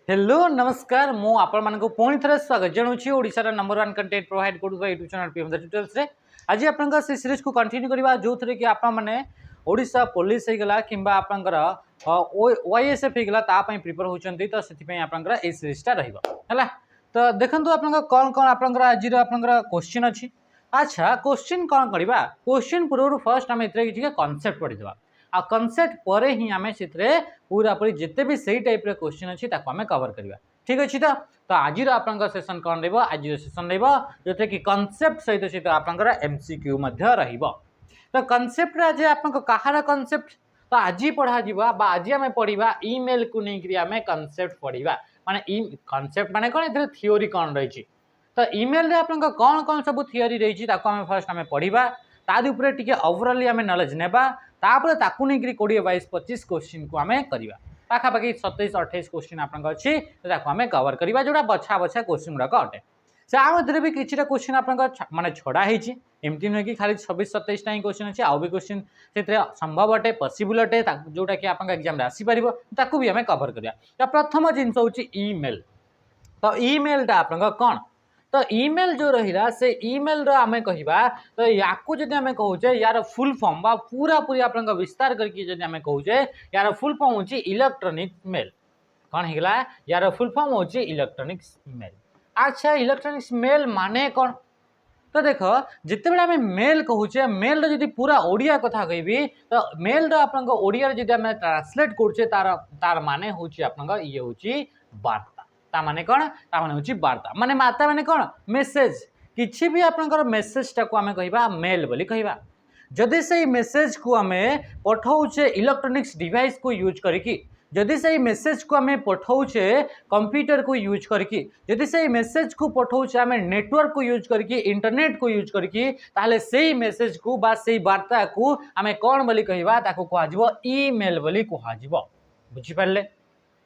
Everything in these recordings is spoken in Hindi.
हेलो नमस्कार मु आपण मानक पुणी थे स्वागत जनाऊँगी ओडिशार नंबर वन कंटेंट प्रोवाइड करूँ YouTube channel PM the details रे आज आप सीरीज को कंटिन्यू करवा जो थे कि आपने ओडिशा पुलिस होगा कि आपंकर ओएसएफ होगा तापाई प्रिपेयर होती तो से आपंकर ए सीरीजटा रहा तो देखो आप कौन कौन आपंकर आज क्वेश्चन अच्छी अच्छा क्वेश्चन कौन करवा क्वेश्चन पूर्व फर्स्ट आम किसी कनसेप्ट पढ़ीदा आ कनसेप्ट पर ही आम से पूरा पूरी जिते भी सही टाइप क्वेश्चन अच्छी आम कवर करवा ठीक अच्छे तो आज आप सेसन कौन आज सेसन जो थे कि कनसेप्ट सहित सहित आपंकर एमसीक्यू तो कनसेप्ट आज आप कहार कनसेप्ट तो आज पढ़ा आज आम पढ़ा इमेल को लेकिन आम कनसेप्ट पढ़ा माने कनसेप्ट माने कौन ए थियोरी कौन रही तो इमेल रे आपन कौन कौन सब थियोरी रही आम फर्स्ट आम पढ़ा तादे टी ओवरअली आम नॉलेज नेबा तापर ताकू नहीं 20-22-25 क्वेश्चन को आम करवा पाखापाखि 27-28 क्वेश्चन आपन अच्छी आम कवर करवा जोड़ा बछा बछा क्वेश्चन गुड़ाक अटे से आमरे भी किसी क्वेश्चन आप मानने छड़ा एमती नुहे कि खाली 26-27 ही क्वेश्चन अच्छे आउ भी क्वेश्चन से संभव अटे पॉसिबल अटे जोटा कि आप एग्जाम आसीपर ताकू भी आम कवर करवा तो प्रथम जिनस हूँ इमेल तो इमेलटा आप कौन तो इमेल जो रहा से इमेल आम कह तो या आम कहे यार फुल फॉर्म बा पूरा पूरी आप विस्तार करके आम कहे यार फुल फॉर्म हूँ इलेक्ट्रोनिक मेल कौन होगा यार फुल फॉर्म हूँ इलेक्ट्रोनिक्स मेल अच्छा इलेक्ट्रोनिक्स मेल माने कौन तो देख जिते बड़े आम मेल कहूचे मेल जी पूरा ओडिया कथा कहि तो मेल ओडिया जी आम ट्रांसलेट करुचे तार माने हूँ ये हूँ वार्ता ता माने कौन ता माने हूँ वार्ता माने माता माने कौन मेसेज किछि भी आपनकर मेसेज टाको आम कहबा मेल बोली कहबा जदि से मेसेज को आम पठाऊे इलेक्ट्रोनिक्स डिवाइस को यूज करिकी जदि से मेसेज को आम पठाऊे कंप्यूटर को यूज करके जदि से मेसेज को पठाऊे आम नेटवर्क को यूज करके इंटरनेट को यूज करके ताहले से मेसेज को बा से वार्ता को आम कौन बोली कहबा ताको कह ईमेल बोली कह बुझी पारे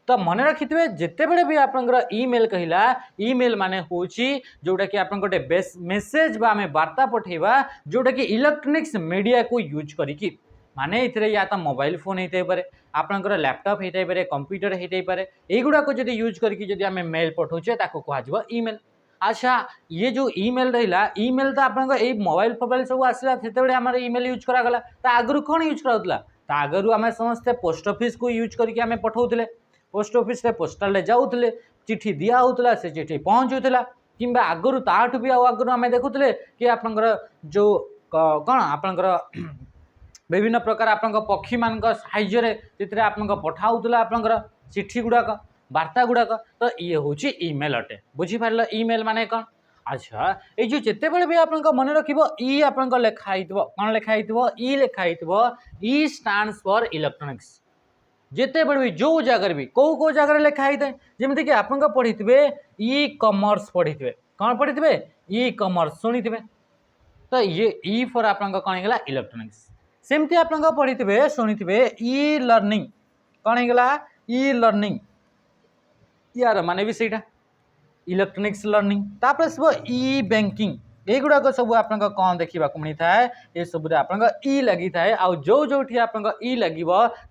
तो मन रखिथे जिते बड़े भी आपंकर इमेल कहला इमेल माने होची जोटा कि आप गोटे मेसेज बा आम वार्ता पठेबा जोटा कि इलेक्ट्रोनिक्स मीडिया को यूज करिकी माने इथरे या तो मोबाइल फोन होते पारे आपंकर लैपटॉप होते पारे कंप्यूटर होते पारे एगुड़ाक जब यूज करके आम मेल पठाऊे ताको कह इमेल अच्छा ये जो इमेल रहा इमेल तो आप मोबाइल फोबाइल सब आसला से आम इमेल यूज करागला आगु कौन यूज कराला आगु आम समस्ते पोस्ट ऑफिस को यूज करके आम पठाऊले पोस्ट ऑफिस रे पोस्टाल जाऊले चिठी दिया होता से चिठी पहुँचुला कि आगु ताठू भी आगु आम देखुले कि आपंकर जो कौन आपंकर विभिन्न प्रकार आप पक्षी मान साइजे आप पठाऊला आपंकर चिठी गुड़ाक वार्ता गुड़ाक तो ये हूँ इमेल अटे बुझीपार इमेल माने कौन अच्छा ये जो जिते बड़े भी आप मन रख आप लिखाई कौन लिखाई इ लिखाई इ स्टैंड्स फॉर इलेक्ट्रोनिक्स जिते बड़े भी जो जगह भी कौ जगह लिखाई थाए जमीक कि आप पढ़ी थे इ कमर्स पढ़ी थे कौन पढ़ी थे इ कमर्स शुणी थे तो ये इ फॉर आप कौन होगा इलेक्ट्रोनिक्स सेमती आप पढ़ी थे शुणी थे इ लर्निंग कौन होगा इ लर्निंग यार माने भी सहीटा इलेक्ट्रोनिक्स लर्निंग तापर सब इ बैंकिंग एगुड़ाक सब आप कौन देखा मिलता है ये सब आप इ लगी थाए आ जो जो आप इ लगे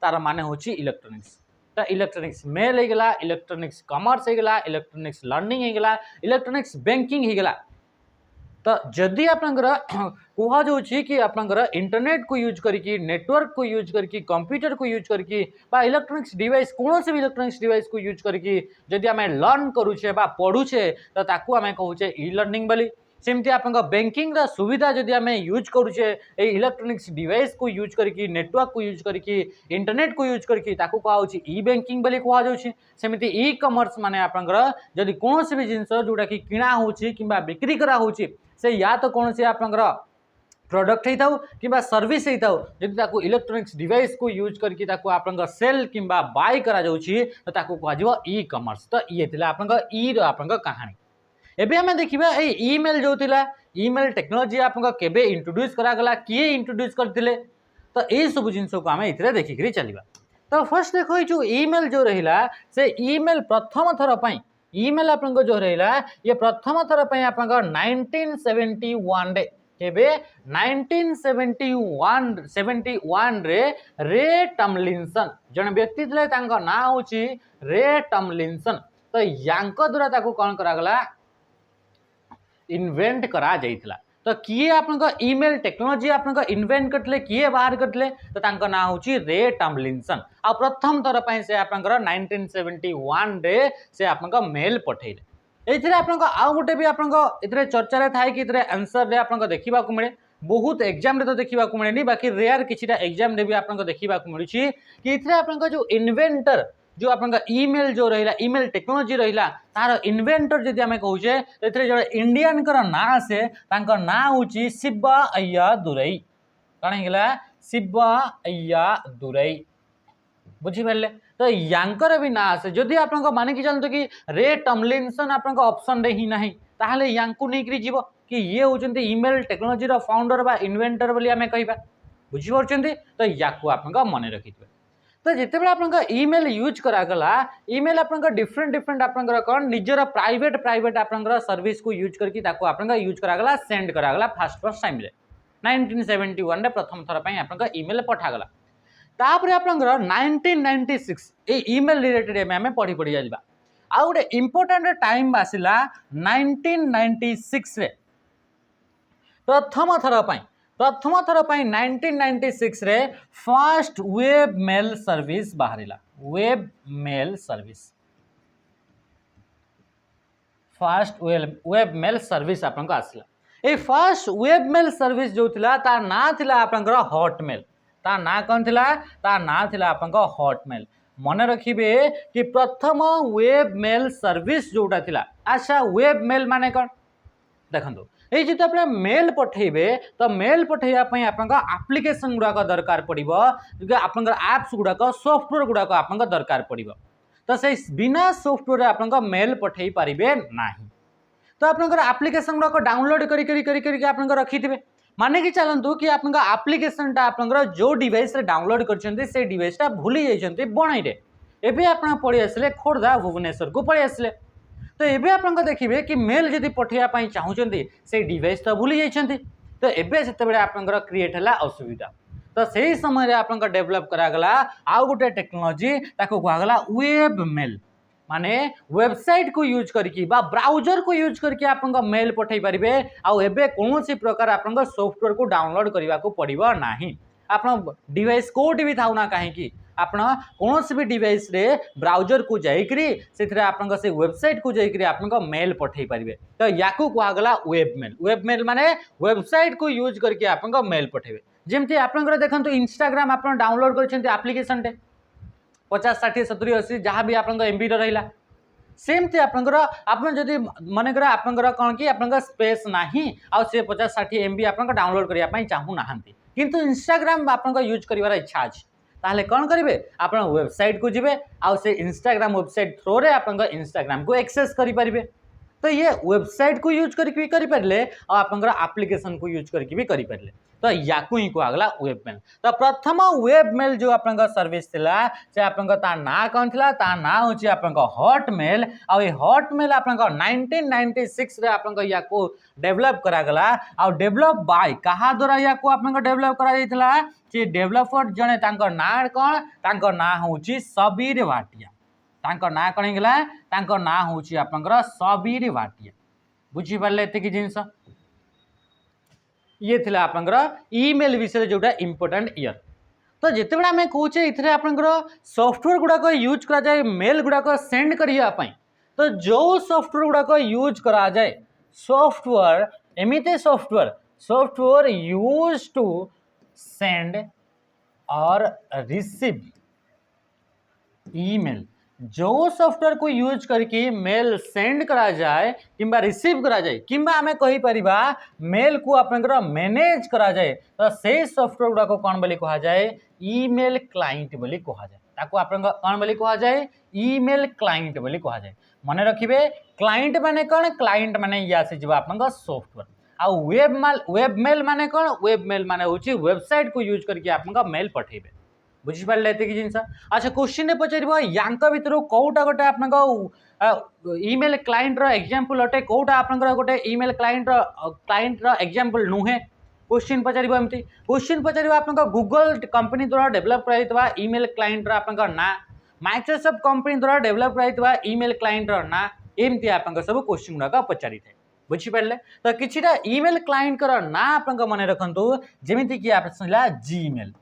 तार माने हूँ इलेक्ट्रोनिक्स तो इलेक्ट्रोनिक्स मेल होगा इलेक्ट्रोनिक्स कमर्स होगा इलेक्ट्रोनिक्स लर्निंग होगा इलेक्ट्रोनिक्स बैंकिंग होगा तो जदि आपंकर कहुच्छी कि आपंकर इंटरनेट को यूज करके नेटवर्क को यूज करके कंप्यूटर को यूज करके इलेक्ट्रोनिक्स डिवाइस कौन से भी इलेक्ट्रोनिक्स डिवाइस को यूज करके जदि आम लर्न करुचे पढ़ुचे तो ताकू आम कहूचे इ लर्निंग बोली सेमती आप बैंकिंग सुविधा जदि आम यूज करुचे इलेक्ट्रोनिक्स डिवाइस को यूज करके नेटवर्क को यूज करके इंटरनेट को यूज करके ताकू कहुच्छी इ बैंकिंग बोली कहुच्छे सेमती इ कमर्स माने आपंकर जदि कौन से भी जिनस जोटा कि किणा होची किंबा बिक्री करा होची से या तो कौन से आपंकर प्रोडक्ट होता कि सर्विस होता जब इलेक्ट्रोनिक्स डिवाइस को यूज करके आप सेल कि बाय करा कह इ कमर्स तो ये आप कहानी एबे हमें देखिबा ए ईमेल जो थिला ईमेल टेक्नोलॉजी आपन केबे इंट्रोड्यूस करागला किए इंट्रोड्यूस करथिले तो ए सब जिंस को हमें इतरे देखि करी चलिबा तो फर्स्ट देखो जो ईमेल जो रहिला से ईमेल प्रथम थर पई ईमेल आपन जो रहिला ये प्रथम थर पई आपन 1971 रे केबे 1971 रे टमलिंसन जन व्यक्ति थिले तांका ना होची रे टमलिंसन तो यांको द्वारा ताको कौन करागला इन्वेंट करा जाइथिला। तो किए आपन ईमेल टेक्नोलोजी आपन इन्वेंट करते किए बाहर करते तो तांको ना होची रे टॉमलिंसन आ प्रथम थर पई से आपन 1971 रे से आपन मेल पठेले। एथिरे आपन आ गोटे भी आपन इतरे चर्चा रे थाए कि इतरे आंसर रे आपन देखिबा को मिले बहुत एग्जाम रे तो देखिबा को मिलेनी बाकी रेयर किछिटा एग्जाम रे भी आपन देखिबा को मिलुची कि इतरे आपन जो इन्वेंटर जो आपन ईमेल जो रहिला ईमेल टेक्नोलोजी रहिला तार इन्वेंटर जदि आमे कहूचे एथरे जो इंडियन कर ना से तांकर ना होची शिवा अय्या दुरई कण हिला शिवा अय्या दुरई बुझी पारले। तो यांकर भी ना आसे जदि आपन माने कि चलतो कि रे टॉमलिंसन आपन ऑप्शन रे ही नाही ताहले यांकु नै करी जीवो कि ये होचंती ईमेल टेक्नोलोजी रो फाउंडर बा इन्वेंटर बोली आमे कहिबा बुझी परचंती। तो याकु आपन मने रखिथबे। तो जिते बळे आपन ईमेल यूज करा गला ईमेल आपन डिफरेंट डिफरेंट आपन कोन निजर प्राइवेट प्राइवेट आपन सर्विस को यूज करके ताको आपन यूज करा गला सेंड करा गला फर्स्ट टाइम रे 1971 रे प्रथम थर पई आपन ईमेल पठा गला। तापर आपन 1996 ए ईमेल रिलेटेड में पढ़ी पढ़ी जाइबा। आ गोटे इंपोर्टेंट टाइम आसिला 1996 रे प्रथम थर पई 1996 रे फर्स्ट वेब मेल सर्विस बाहरिला web mail service first web mail service आपन आसला। ए फर्स्ट वेब मेल सर्विस जो थिला ता ना थिला आपन हॉटमेल ता ना कौन थिला ता ना थिला आपन हॉटमेल मन रखिबे कि प्रथम वेब मेल सर्विस जोटा थिला। अच्छा वेब मेल माने कौन देखंतु ये जो अपने मेल पठेबे तो मेल पठेया पई आपन एप्लिकेशन गुडाक दरकार पड़िबो आपन एप्स गुडाक सॉफ्टवेयर गुडाक आपन दरकार पड़िबो। तो से बिना सॉफ्टवेयर आपन मेल पठेई पारिबे नाही। तो आपन एप्लिकेशन गुडाक डाउनलोड करी आपन रखिथिबे माने कि चलंतु कि आपन एप्लिकेशन टा आपन जो डिवाइस रे डाउनलोड करछन्ते से डिवाइस टा भूली जाइछन्ते बणाई रे एबे आपन पड़ी आसले खोर्धा भुवनेश्वर को पड़ी आसले। तो एबे आपन देखिबे कि मेल जदि पठेया पई चाहुचन्ते से डिवाइस तो भूली जाइछन्ते तो एबे सेते बेले आपन क्रिएट हला असुविधा। तो सही समय रे आपन डेवलप करा गला आ गोटे टेक्नोलॉजी ताको कहा गला वेब मेल माने वेबसाइट को यूज करके बा ब्राउजर को यूज करके आपन मेल पठेई परिबे आ एबे कोनोसी प्रकार आपन सॉफ्टवेयर को डाउनलोड करबा को पड़िबो नाही। आपन डिवाइस कोड भी थाउ ना काहे कि आपन कोनोसी भी डिवाइस रे ब्राउजर को जाइकरी सेथरे आपन से वेबसाइट को जाइकरी आपन मेल पठेई परिबे। तो याकू कहा गला वेब मेल माने वेबसाइट को यूज करके आपन मेल पठेबे। जेमति आपन देखंतु इंस्टाग्राम आपन डाउनलोड करछन्ते एप्लिकेशन टे 50 60 70 80 जहाँ भी आपन एमबी रहिला सेमती आपन जदि मन कर आपन कौन कि आपन स्पेस नाही आ से 50 60 एमबी आपन डाउनलोड करिया पई चाहू नाहंती किंतु इंस्टाग्राम आपन यूज करिवार इच्छा अछि ताहले कौन करिवे आपन वेबसाइट को जिवे आ से इंस्टाग्राम वेबसाइट थ्रो रे आपन इंस्टाग्राम को एक्सेस करि परिबे। तो ये वेबसाइट को यूज करके भी करि परले आ आपन एप्लिकेशन को यूज करके भी करि परले। तो याकू ही कहला वेब मेल। तो प्रथम वेब मेल जो आपन सर्विस थिला से आपन ता ना कौन थिला ता ना होची आपन हॉटमेल आ ए हॉटमेल आपन 1996 रे आपन याकू डेवलप करा गला आ डेवलप बाय कहा द्वारा याकू आपन डेवलप करा जायतिला जे डेवलपर जने तांकर ना कोन तांकर ना होची सबीर भाटिया तांकर ना कोन गेला तांकर ना होची आपन सबीर भाटिया बुझी परले एते की जिंस ये थिला आपन ईमेल विषय जोटा इंपोर्टेंट ईयर। तो जिते बड़ा मैं कहूचे इथरे आपन सॉफ्टवेयर गुडाक यूज करा जाए मेल गुडाक सेंड करिया पई तो जो सॉफ्टवेयर गुडाक यूज करा जाए सॉफ्टवेयर एमिते सॉफ्टवेयर यूज टू सेंड और रिसीव ईमेल जो सॉफ्टवेयर को यूज करके मेल सेंड करा जाए किंबा रिसीव करा जाए किंबा आमे कहि परिबा मेल को आपनकर मैनेज करा जाए तो से सॉफ्टवेयर गुडा को कोन बोली कहा जाए ईमेल क्लाइंट बोली कहा जाए ताको आपन कोन बोली कहा जाए ईमेल क्लाइंट बोली कहा जाए। मने रखिबे क्लाइंट माने कोन क्लाइंट माने या से जब आपन सॉफ्टवेयर आ वेब मेल माने कोन वेब मेल माने होची वेबसाइट को यूज करके आपन मेल पठेबे बुझी पारले एते की जिंस। अच्छा क्वेश्चन ने पचारिबो यांका भितरो कोउटा गोटे आपन ईमेल क्लाइंट रो एग्जांपल अटे कोउटा आपन गोटे ईमेल क्लाइंट रो एग्जांपल नुहे क्वेश्चन पचारिबो एमती क्वेश्चन पचारिबो आपन गूगल कंपनी द्वारा डेवलप कराइतबा ईमेल क्लाइंट रो आपन ना माइक्रोसॉफ्ट कंपनी द्वारा डेवलप कराइतबा ईमेल क्लाइंट रो ना एमती आपन सब क्वेश्चन गुडा पचारि थाए बुझी पारे तो किछिटा ईमेल क्लाइंट कर ना आपन मन रखंतु जेमिति कि आपला जीमेल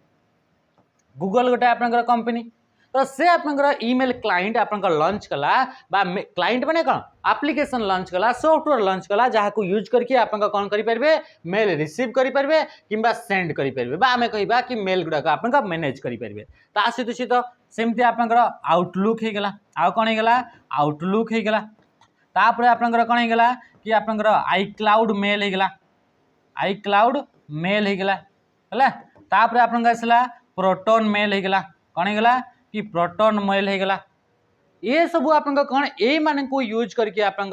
गूगल गोटे आपन कंपनी तो से आपन ईमेल क्लाइंट आपन लॉन्च कला बा क्लाइंट माने कौन एप्लिकेशन लॉन्च कला सॉफ्टवेयर लॉन्च कला जहाँ को यूज करके आपन कौन करि परबे मेल रिसीव करि परबे किंबा सेंड करि परबे बा हमें कहबा कि मेल गुडा आपन मैनेज करि परबे ता सहित सेमती आपन आउटलुक हे गला आ कोन हे गला आउटलुक हे गला तापर आपन कोन हे गला कि आपन आईक्लाउड मेल हे गला आईक्लाउड मेल हे गला हला तापर आपन आसला प्रोटोन मेल हे गला कोन हे गला कि प्रोटोन मेल हे गला ये सब आपन कौन ए मान को यूज करके आपन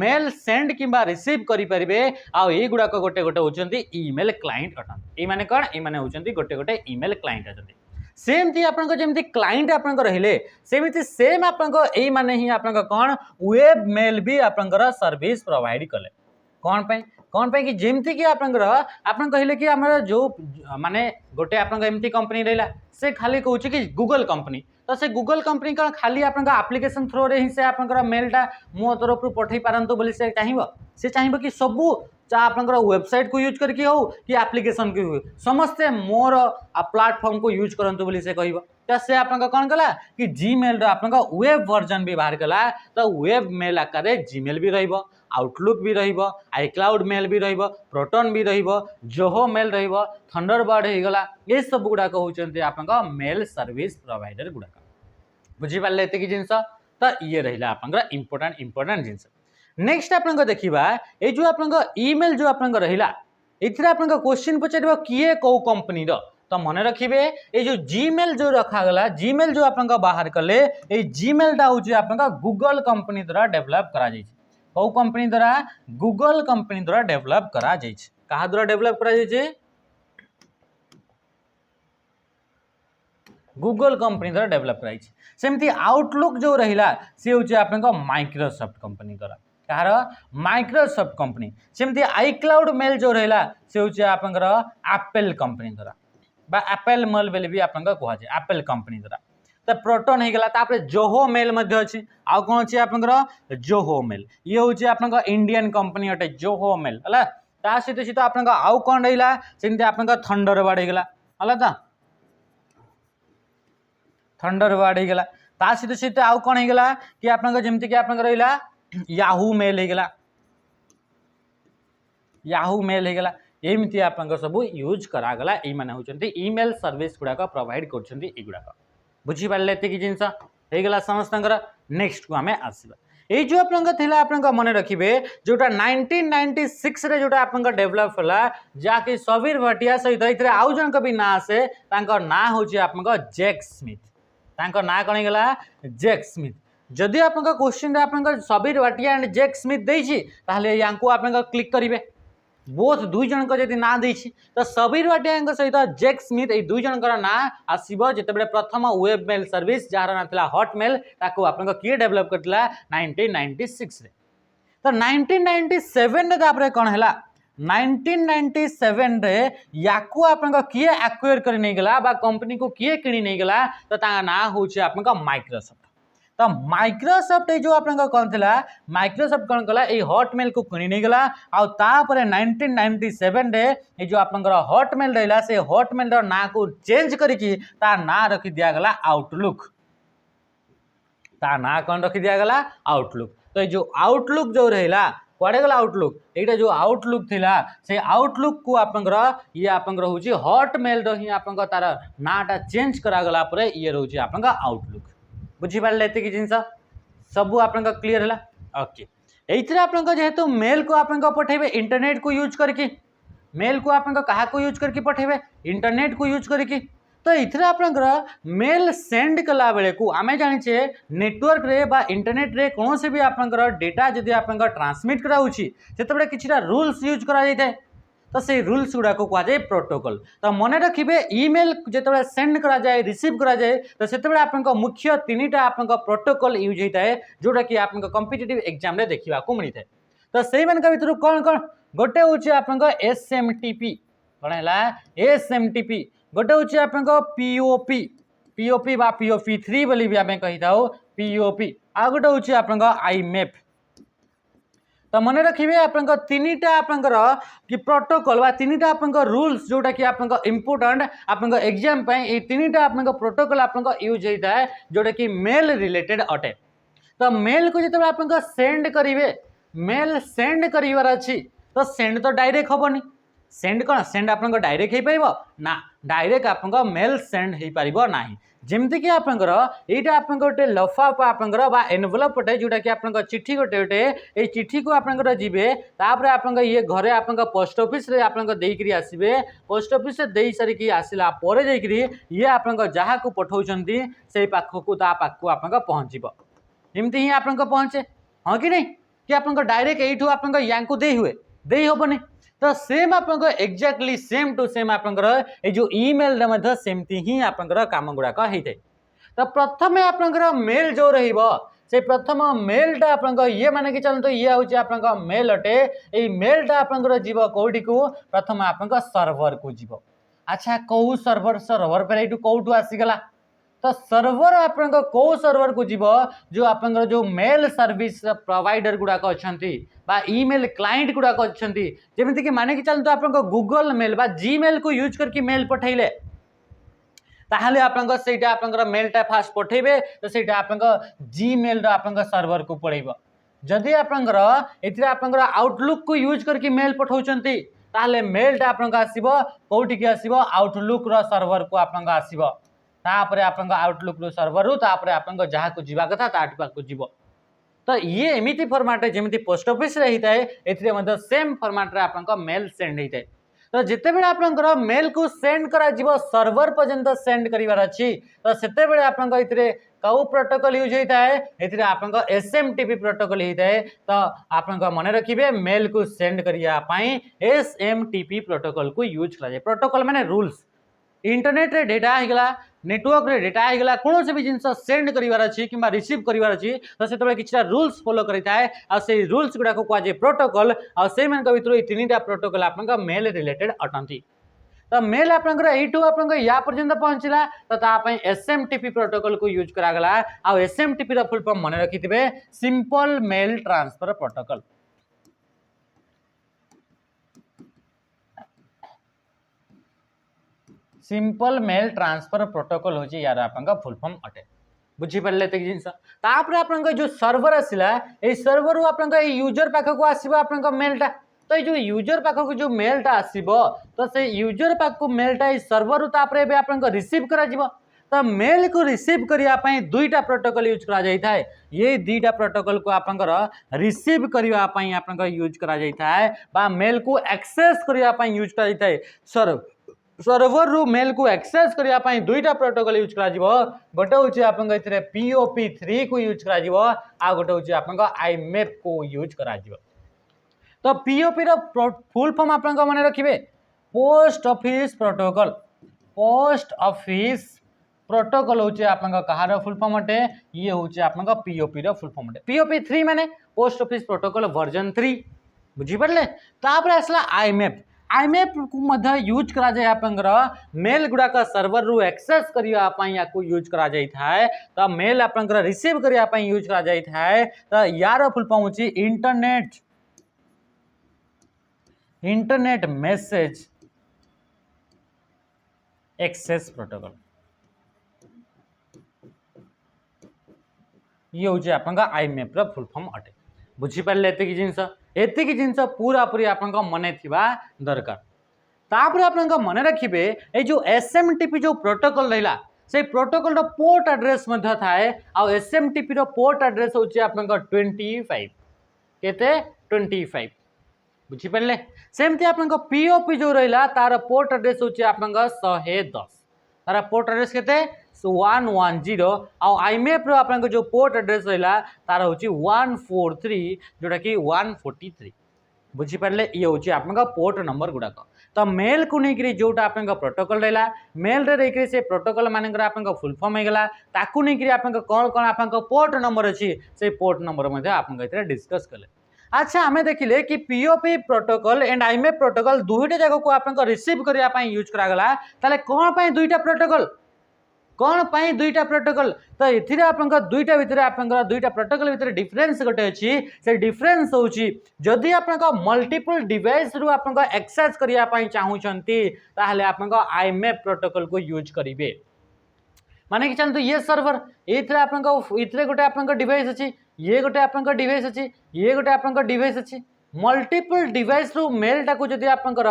मेल सेंड किंबा रिसीव करि परिबे आ ए गुडा गोटे गोटे होचंती ईमेल क्लाइंट अटन ए माने कौन ए माने होचंती गोटे गोटे ईमेल क्लाइंट अटन सेमती आपन जेमती क्लाइंट आपन रहिले सेमती सेम आपन ए माने ही आपन कौन वेब मेल भी आपन सर्विस प्रोवाइड कले कौन पे कि जेमती कि आपन कहले कि हमर जो माने गोटे आपन एमती कंपनी रहला से खाली कहूची कि गूगल कंपनी तो से गूगल कंपनी कौन खाली आपन एप्लिकेशन थ्रो रे ही से आपन मेलटा मो तरफ पठै पारंतो बोली से चाहिबो कि सबू आपन वेबसाइट को यूज करके हो कि एप्लिकेशन को हो समस्ते मोर प्लेटफॉर्म को यूज करंतो बोली से कहबो तो से आपन कौन कला कि जीमेल रो आपन वेब वर्जन भी बाहर कला तो वेब मेल आकार जीमेल भी रहइबो आउटलुक भी रहिबो आईक्लाउड मेल भी रहिबो प्रोटोन भी रहिबो जोहो मेल रहिबो थंडरबर्ड हे गला ये सब गुडा होचंती आपन मेल सर्विस प्रोवाइडर गुडा बुझी पाले एते कि जिंस तो ये रहिला आपन इंपोर्टेंट जिंस नेक्स्ट आपन देखिबा ए जो आपन ईमेल जो आपन रहिला एथिरा आपन क्वेश्चन पचारिबो किए को कंपनी रो तो मन रखिबे ए जो जीमेल जो रखा गला जीमेल जो आपन बाहर कले ए जीमेल टा होची आपन गूगल कंपनी द्वारा डेवलप करा जाई कौ कंपनी द्वारा गूगल कंपनी द्वारा डेवलप करा जाई कहा द्वारा डेवलप करा जाई गूगल कंपनी द्वारा डेवलप कराई सेमती आउटलुक जो रहिला से होची आपन माइक्रोसॉफ्ट कंपनी द्वारा कहार माइक्रोसॉफ्ट कंपनी सेमती आईक्लाउड मेल जो रहिला से होची आपन एप्पल कंपनी द्वारा बा एप्पल मेल बेले भी आपन कहा जाय एप्पल कंपनी द्वारा तो प्रोटोन हे गला तापर जोहो मेल मध्ये अछि आ कोन अछि आपन जोहो मेल ये होची आपन इंडियन कंपनी अटे जोहो मेल हला ता सहित आपन आउ कोन रहिला सेमती आपन थंडरबर्ड हे गला हला ता थंडरबर्ड हे गला ता सहित आउ कोन हे गला कि आपन जेमती कि आपन रहिला याहू मेल हे गला याहू मेल हे गला एमती आपन सब यूज करा गला ए माने होचंती ईमेल सर्विस गुडा प्रोवाइड करचंती ए गुडा बुझी पारे एते कि जिंस हे गला समस्त नेक्स्ट को हमें आसीबा ए जो आपन थिला आपन मन रखिबे जोटा 1996 रे जोटा आपन डेवलप होला जाके सबीर भटिया सहित इतरे आउ जन को भी ना आसे तांको ना होची आपन जैक स्मिथ तांको ना कोन गला जैक स्मिथ जदि आपन क्वेश्चन रे आपन Sabeer Bhatia and Jack Smith देछि ताहले यांको आपन क्लिक करिवे बोथ दुई जन को यदि ना देछि तो सबीर भटिया सहित जैक स्मिथ ए दुई जन ना आसीबो जेतेबेले प्रथम वेब मेल सर्विस जार ना थिला हॉटमेल ताको आपन किए डेवलप करथिला 1996 रे तो 1997 रे तापर कोन हैला 1997 रे याकू आपन किए एक्वायर कर नै गेला बा कंपनी को किए किनी नै गेला तो ता ना होछि आपन माइक्रोसॉफ्ट तो माइक्रोसॉफ्ट जो आपन कौन थिला माइक्रोसॉफ्ट कौन कला ए हॉटमेल को किनी नै गेला आ तापर 1997 रे ए जो आपन हॉटमेल रहला से हॉटमेल रो ना को चेंज करिकि ता ना रखि दिया गला आउटलुक ता ना कौन रखि दिया गला आउटलुक तो ए जो आउटलुक जो रहला कुआडे गला आउटलुक एटा जो आउटलुक थिला से आउटलुक को आपन ये आपन होची हॉटमेल रो ही आपन तार नाटा चेंज करा गला परे ये रहउची आपन आउटलुक बुझी पारे कि जिनस सबू आपन क्लियर है ओके एथरे आपन जेहेतु मेल को आपन पठेबे इंटरनेट को यूज करके मेल को आपन कहा को यूज करके पठेबे इंटरनेट को यूज करके तो इथरे आपन मेल सेंड कला बेले को आमे जानिछे नेटवर्क रे बा इंटरनेट रे कोन से भी आपन डेटा जदि आपन ट्रांसमिट कराउछि सेतबे किछिटा रूल्स यूज करा जाय तो से रूल्स गुड़ा को कहा जाए प्रोटोकॉल तो मन रखिए ईमेल जो सेंड करा जाए रिसीव करा जाए तो से आपन मुख्य तीनटा आपन प्रोटोकॉल यूज होता है जोटा कि आपन कॉम्पिटिटिव एग्जाम रे देखा मिलता है तो से भर कौन कौन गोटे हूँ आपन SMTP कौन है SMTP गोटे हूँ आपन POP पीओपी बा पीओपी 3 बोली भी आम कही था पीओपी आ गोटे हूँ आप आईमेप तो मन रखिए आप तीन कि प्रोटोकॉल बा तीन रूल्स जोटा कि आप इम्पोर्टाट आप एग्जाम ये तीन आप प्रोटोकॉल आप यूज होता है जोटा कि मेल रिलेटेड अटे तो मेल को जो आप सेंड करेंगे मेल सेंड कर अच्छी तो सेंड तो डायरेक्ट हेनी सेंड कौन सेंड आप डायरेक्ट हो पार ना डायरेक्ट आप मेल सेंड हो पार ना जमती कि आपंकर यहाँ आप गोटे लफाफा आपंकर बा एनवलप अटे जोटा कि आप चिट्ठी गोटे गोटे ये चिट्ठी को आपंकर जीवे तापर आप ये घरे आप पोस्ट ऑफिस रे आप देकरी आसबे पोस्ट ऑफिस से दे सारिकी आसला परे जाकरी ये आप जहाँ को पठाउछंती से पाखक ता पाखक आप पहुँचब एमती ही आप पहुँचे हाँ कि नहीं कि आप डायरेक्ट यू आप दे हुए दे हेनी तो सेम आप एक्जाक्टली सेम टू सेम आपंकर ये जो ईमेल सेमती ही आपंकर काम गुड़ाक होता है तो प्रथम आपंकर मेल जो से प्रथम मेलटा आप ये माने कि चलते ये हूँ आप मेल अटे ये मेलटा आपंकर जीव कौटी को प्रथम आप सर्वर को जीव अच्छा कौ सर्वर सर्वर पर यू कौटू आसीगला तो सर्वर आप सर्वर को जीव जो आप जो मेल सर्विस प्रोवाइडर गुड़ाक अच्छा ईमेल क्लाइंट गुड़ाक अच्छा जमीती कि माने कि चलते आप गूगल मेल बा जीमेल को यूज करके मेल पठेले ताहले आप मेलटा फास्ट पठेबे तो सहीटा आप जीमेल आप सर्वर को पड़ेब जदि आप आउटलुक को यूज करके मेल पठाउछंती ताहले मेलटा आप आसीबो कोठी की आसीबो आउटलुक रो सर्वर को आप आसीबो तापर आप आउटलुक रो सर्वर रु तापर आप जहाँ को जीवा कथा ताटी पाक को जीवो तो ये एमिति फॉर्मेट जमी पोस्ट ऑफिस होता है ए सेम फॉर्मेट रे आप मेल सेंड होता है तो जिते बेले आप मेल को सेंड करा जीवो सर्वर पर्यंत सेंड करिवार अछि तो सेते बेले आप कौ प्रोटोकॉल यूज होता है ये आप SMTP प्रोटोकॉल होता है तो आप मन रखिए मेल को सेंड करने SMTP प्रोटोकॉल को यूज करा प्रोटोकॉल माने रूल्स इंटरनेट रे डेटा होगा नेटवर्क रे डेटा होगा कौन भी जिन सेंड करार अच्छी कि रिसीव करार अच्छी तो से कि रूल्स फॉलो करता है आ से रूल्स गुड़ाक कहुए प्रोटोकॉल आ से भर तीन टा प्रोटोकॉल आप मेल रिलेटेड अटंती तो मेल आपंकर यू आप या पर्यंत पहुँचला तो SMTP प्रोटोकॉल को यूज करागला आ SMTP रो फुल फॉर्म मन रखिथे simple mail transfer protocol simple mail transfer protocol हूँ यार आप फुल फॉर्म अटे बुझीपारे जिनस आप जो सर्वर आसला ये सर्वर आप यूजर पाखक आसो आप मेलटा तो ये यूजर पाखक जो मेलटा आसो तो से यूजर पाखक मेलटा सर्वर आप रिसीव करा तो मेल को रिसीव करने दुईटा प्रोटोकॉल यूज करा जाता है ये दुईटा प्रोटोकॉल को आप रिसीव करने आप यूज करा जाता है बा मेल को एक्सेस करने यूज करा जाता है सर्वर रु मेल को एक्सेस करने दुईटा प्रोटोकॉल यूज करा गोटे हूँ आप POP3 को यूज करा आ गोटे हूँ आप आईमेप को यूज करा तो POP रो फुल फॉर्म आप मन रखिए पोस्ट ऑफिस प्रोटोकॉल हूँ आप कहार फुल फॉर्म अटे ये हूँ आप POP रो फुल फॉर्म अटे POP3 माने पोस्ट ऑफिस प्रोटोकॉल वर्जन 3 बुझीपारे तापर आसला आईमेप आईमेप को यूज करा जाए आप मेल गुड़ाक सर्वर रु एक्सेस करने को यूज करा जाता है तो मेल आप रिसीव करने यूज करा जाता है तो यार फुल फॉर्म होची इंटरनेट मैसेज एक्सेस प्रोटोकॉल ये हूँ आप आईमेप रो फुल फॉर्म अटे बुझीपारे एतिक जिनस पूरा पूरी आप मन थिबा दरकार तापर आप मन रखिए ये जो SMTP जो प्रोटोकॉल रहा से प्रोटोकॉल पोर्ट एड्रेस थाए आ SMTP रो पोर्ट एड्रेस हूँ आप 25 केते 25 बुझीपारे सेमती आप POP जो रहा तार पोर्ट एड्रेस हूँ आप 110 तार पोर्ट एड्रेस केते 110 आईमेप रो आप जो पोर्ट एड्रेस रहा तार हूँ 143 जोटा कि 143 बुझीपारे ये हूँ आप पोर्ट नंबर गुड़ाक तो मेल को लेकर जोटा आप प्रोटोकॉल रहा मेल रे से प्रोटोकॉल मान आप फुल फॉर्म होगा ताकू नहीं आप कौन कौन आप पोर्ट नंबर अच्छी से पोर्ट नंबर आप डिस्कस कले अच्छा आम देखिले कि POP प्रोटोकॉल एंड आईमेप प्रोटोकॉल दुईटा जगह को आप रिसीव करने यूज करागला ताले कौन पाई दुईटा प्रोटोकॉल कौन पाई दुईटा प्रोटोकॉल तो एथिरे आपनका दुईटा भितर आपनका दुईटा प्रोटोकॉल भितर डिफरेंस गोटे अछि से डिफरेंस होछि जदि आपनका मल्टीपल डिवाइस रु आपनका एक्सेस करिया पई चाहूचंती ताहले आपनका आईएमएफ प्रोटोकॉल को यूज करिवे माने कि चलतो ये सर्वर एथिरे आपनका इथरे गोटे आपनका डिवाइस अछि ये गोटे आपनका डिवाइस अछि ये गोटे आपनका डिवाइस अछि मल्टीपल डिवाइस रु मेल टाको जदि आपनकर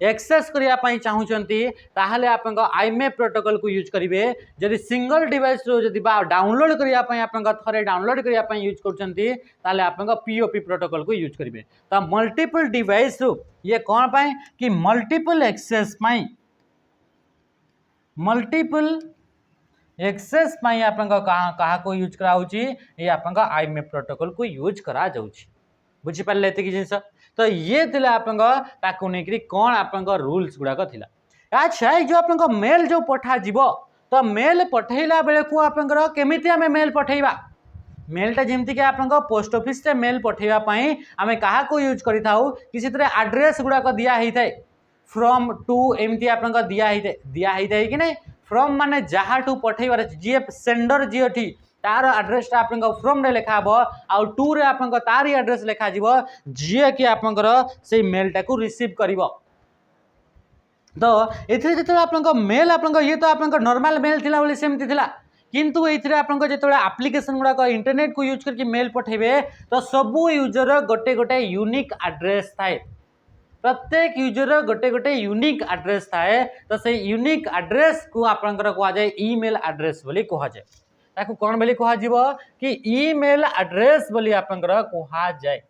एक्सेस करिया पई चाहूचंती ताहले आपनका आईएमएफ प्रोटोकॉल को यूज करिवे जदि सिंगल डिवाइस रु जदि डाउनलोड करिया पई आपनका थरे डाउनलोड करिया पई यूज करचंती ताहले आपनका पीओपी प्रोटोकॉल को यूज करिवे त मल्टीपल डिवाइस रु ये कोन पई कि मल्टीपल एक्सेस पई मल्टीपल एक्सेस पई आपनका कहा को यूज करा होची ये आपनका आईएमएफ प्रोटोकॉल को यूज करा जाउची बुझी पाले एते कि जिंस तो ये थिला आपनका ताको नेकरी कोन आपनका रूल्स गुडा थिला अच्छा जो आपनका मेल जो पठा जीवो तो मेल पठैला बेले को आपनका केमिति हमें मेल पठैबा मेलटा जेमती कि आपनका पोस्ट ऑफिस से मेल पठैबा पई हमें कहा को यूज करि थाउ किसी तरह एड्रेस गुडा को दिया ही थाए फ्रॉम टू एमती आपनका दिया ही थाए कि नहीं फ्रॉम माने जहाँ टू पठैबार जी सेंडर जी अठी तार एड्रेस आपनका फ्रॉम रे लिखा हबो आ टू रे आपनका तारी एड्रेस लिखा जीवो जी कि आपनकर से मेल टाको रिसीव करिवो तो एथिरे जते आपनका मेल आपनका ये तो आपनका नॉर्मल मेल थिला बोली सेमति थिला किंतु एथिरे आपनका जते एप्लिकेशन गुडा को इंटरनेट को यूज करके मेल पठेबे तो सबु यूजर गोटे गोटे यूनिक एड्रेस थाए प्रत्येक यूजर गोटे गोटे यूनिक एड्रेस थाए तो से यूनिक एड्रेस को आपनकर कहा जाए ईमेल एड्रेस बोली कहा जाए ताको कोन बोली कहा जीवो कि ईमेल एड्रेस बोली आपनकर कहा जाए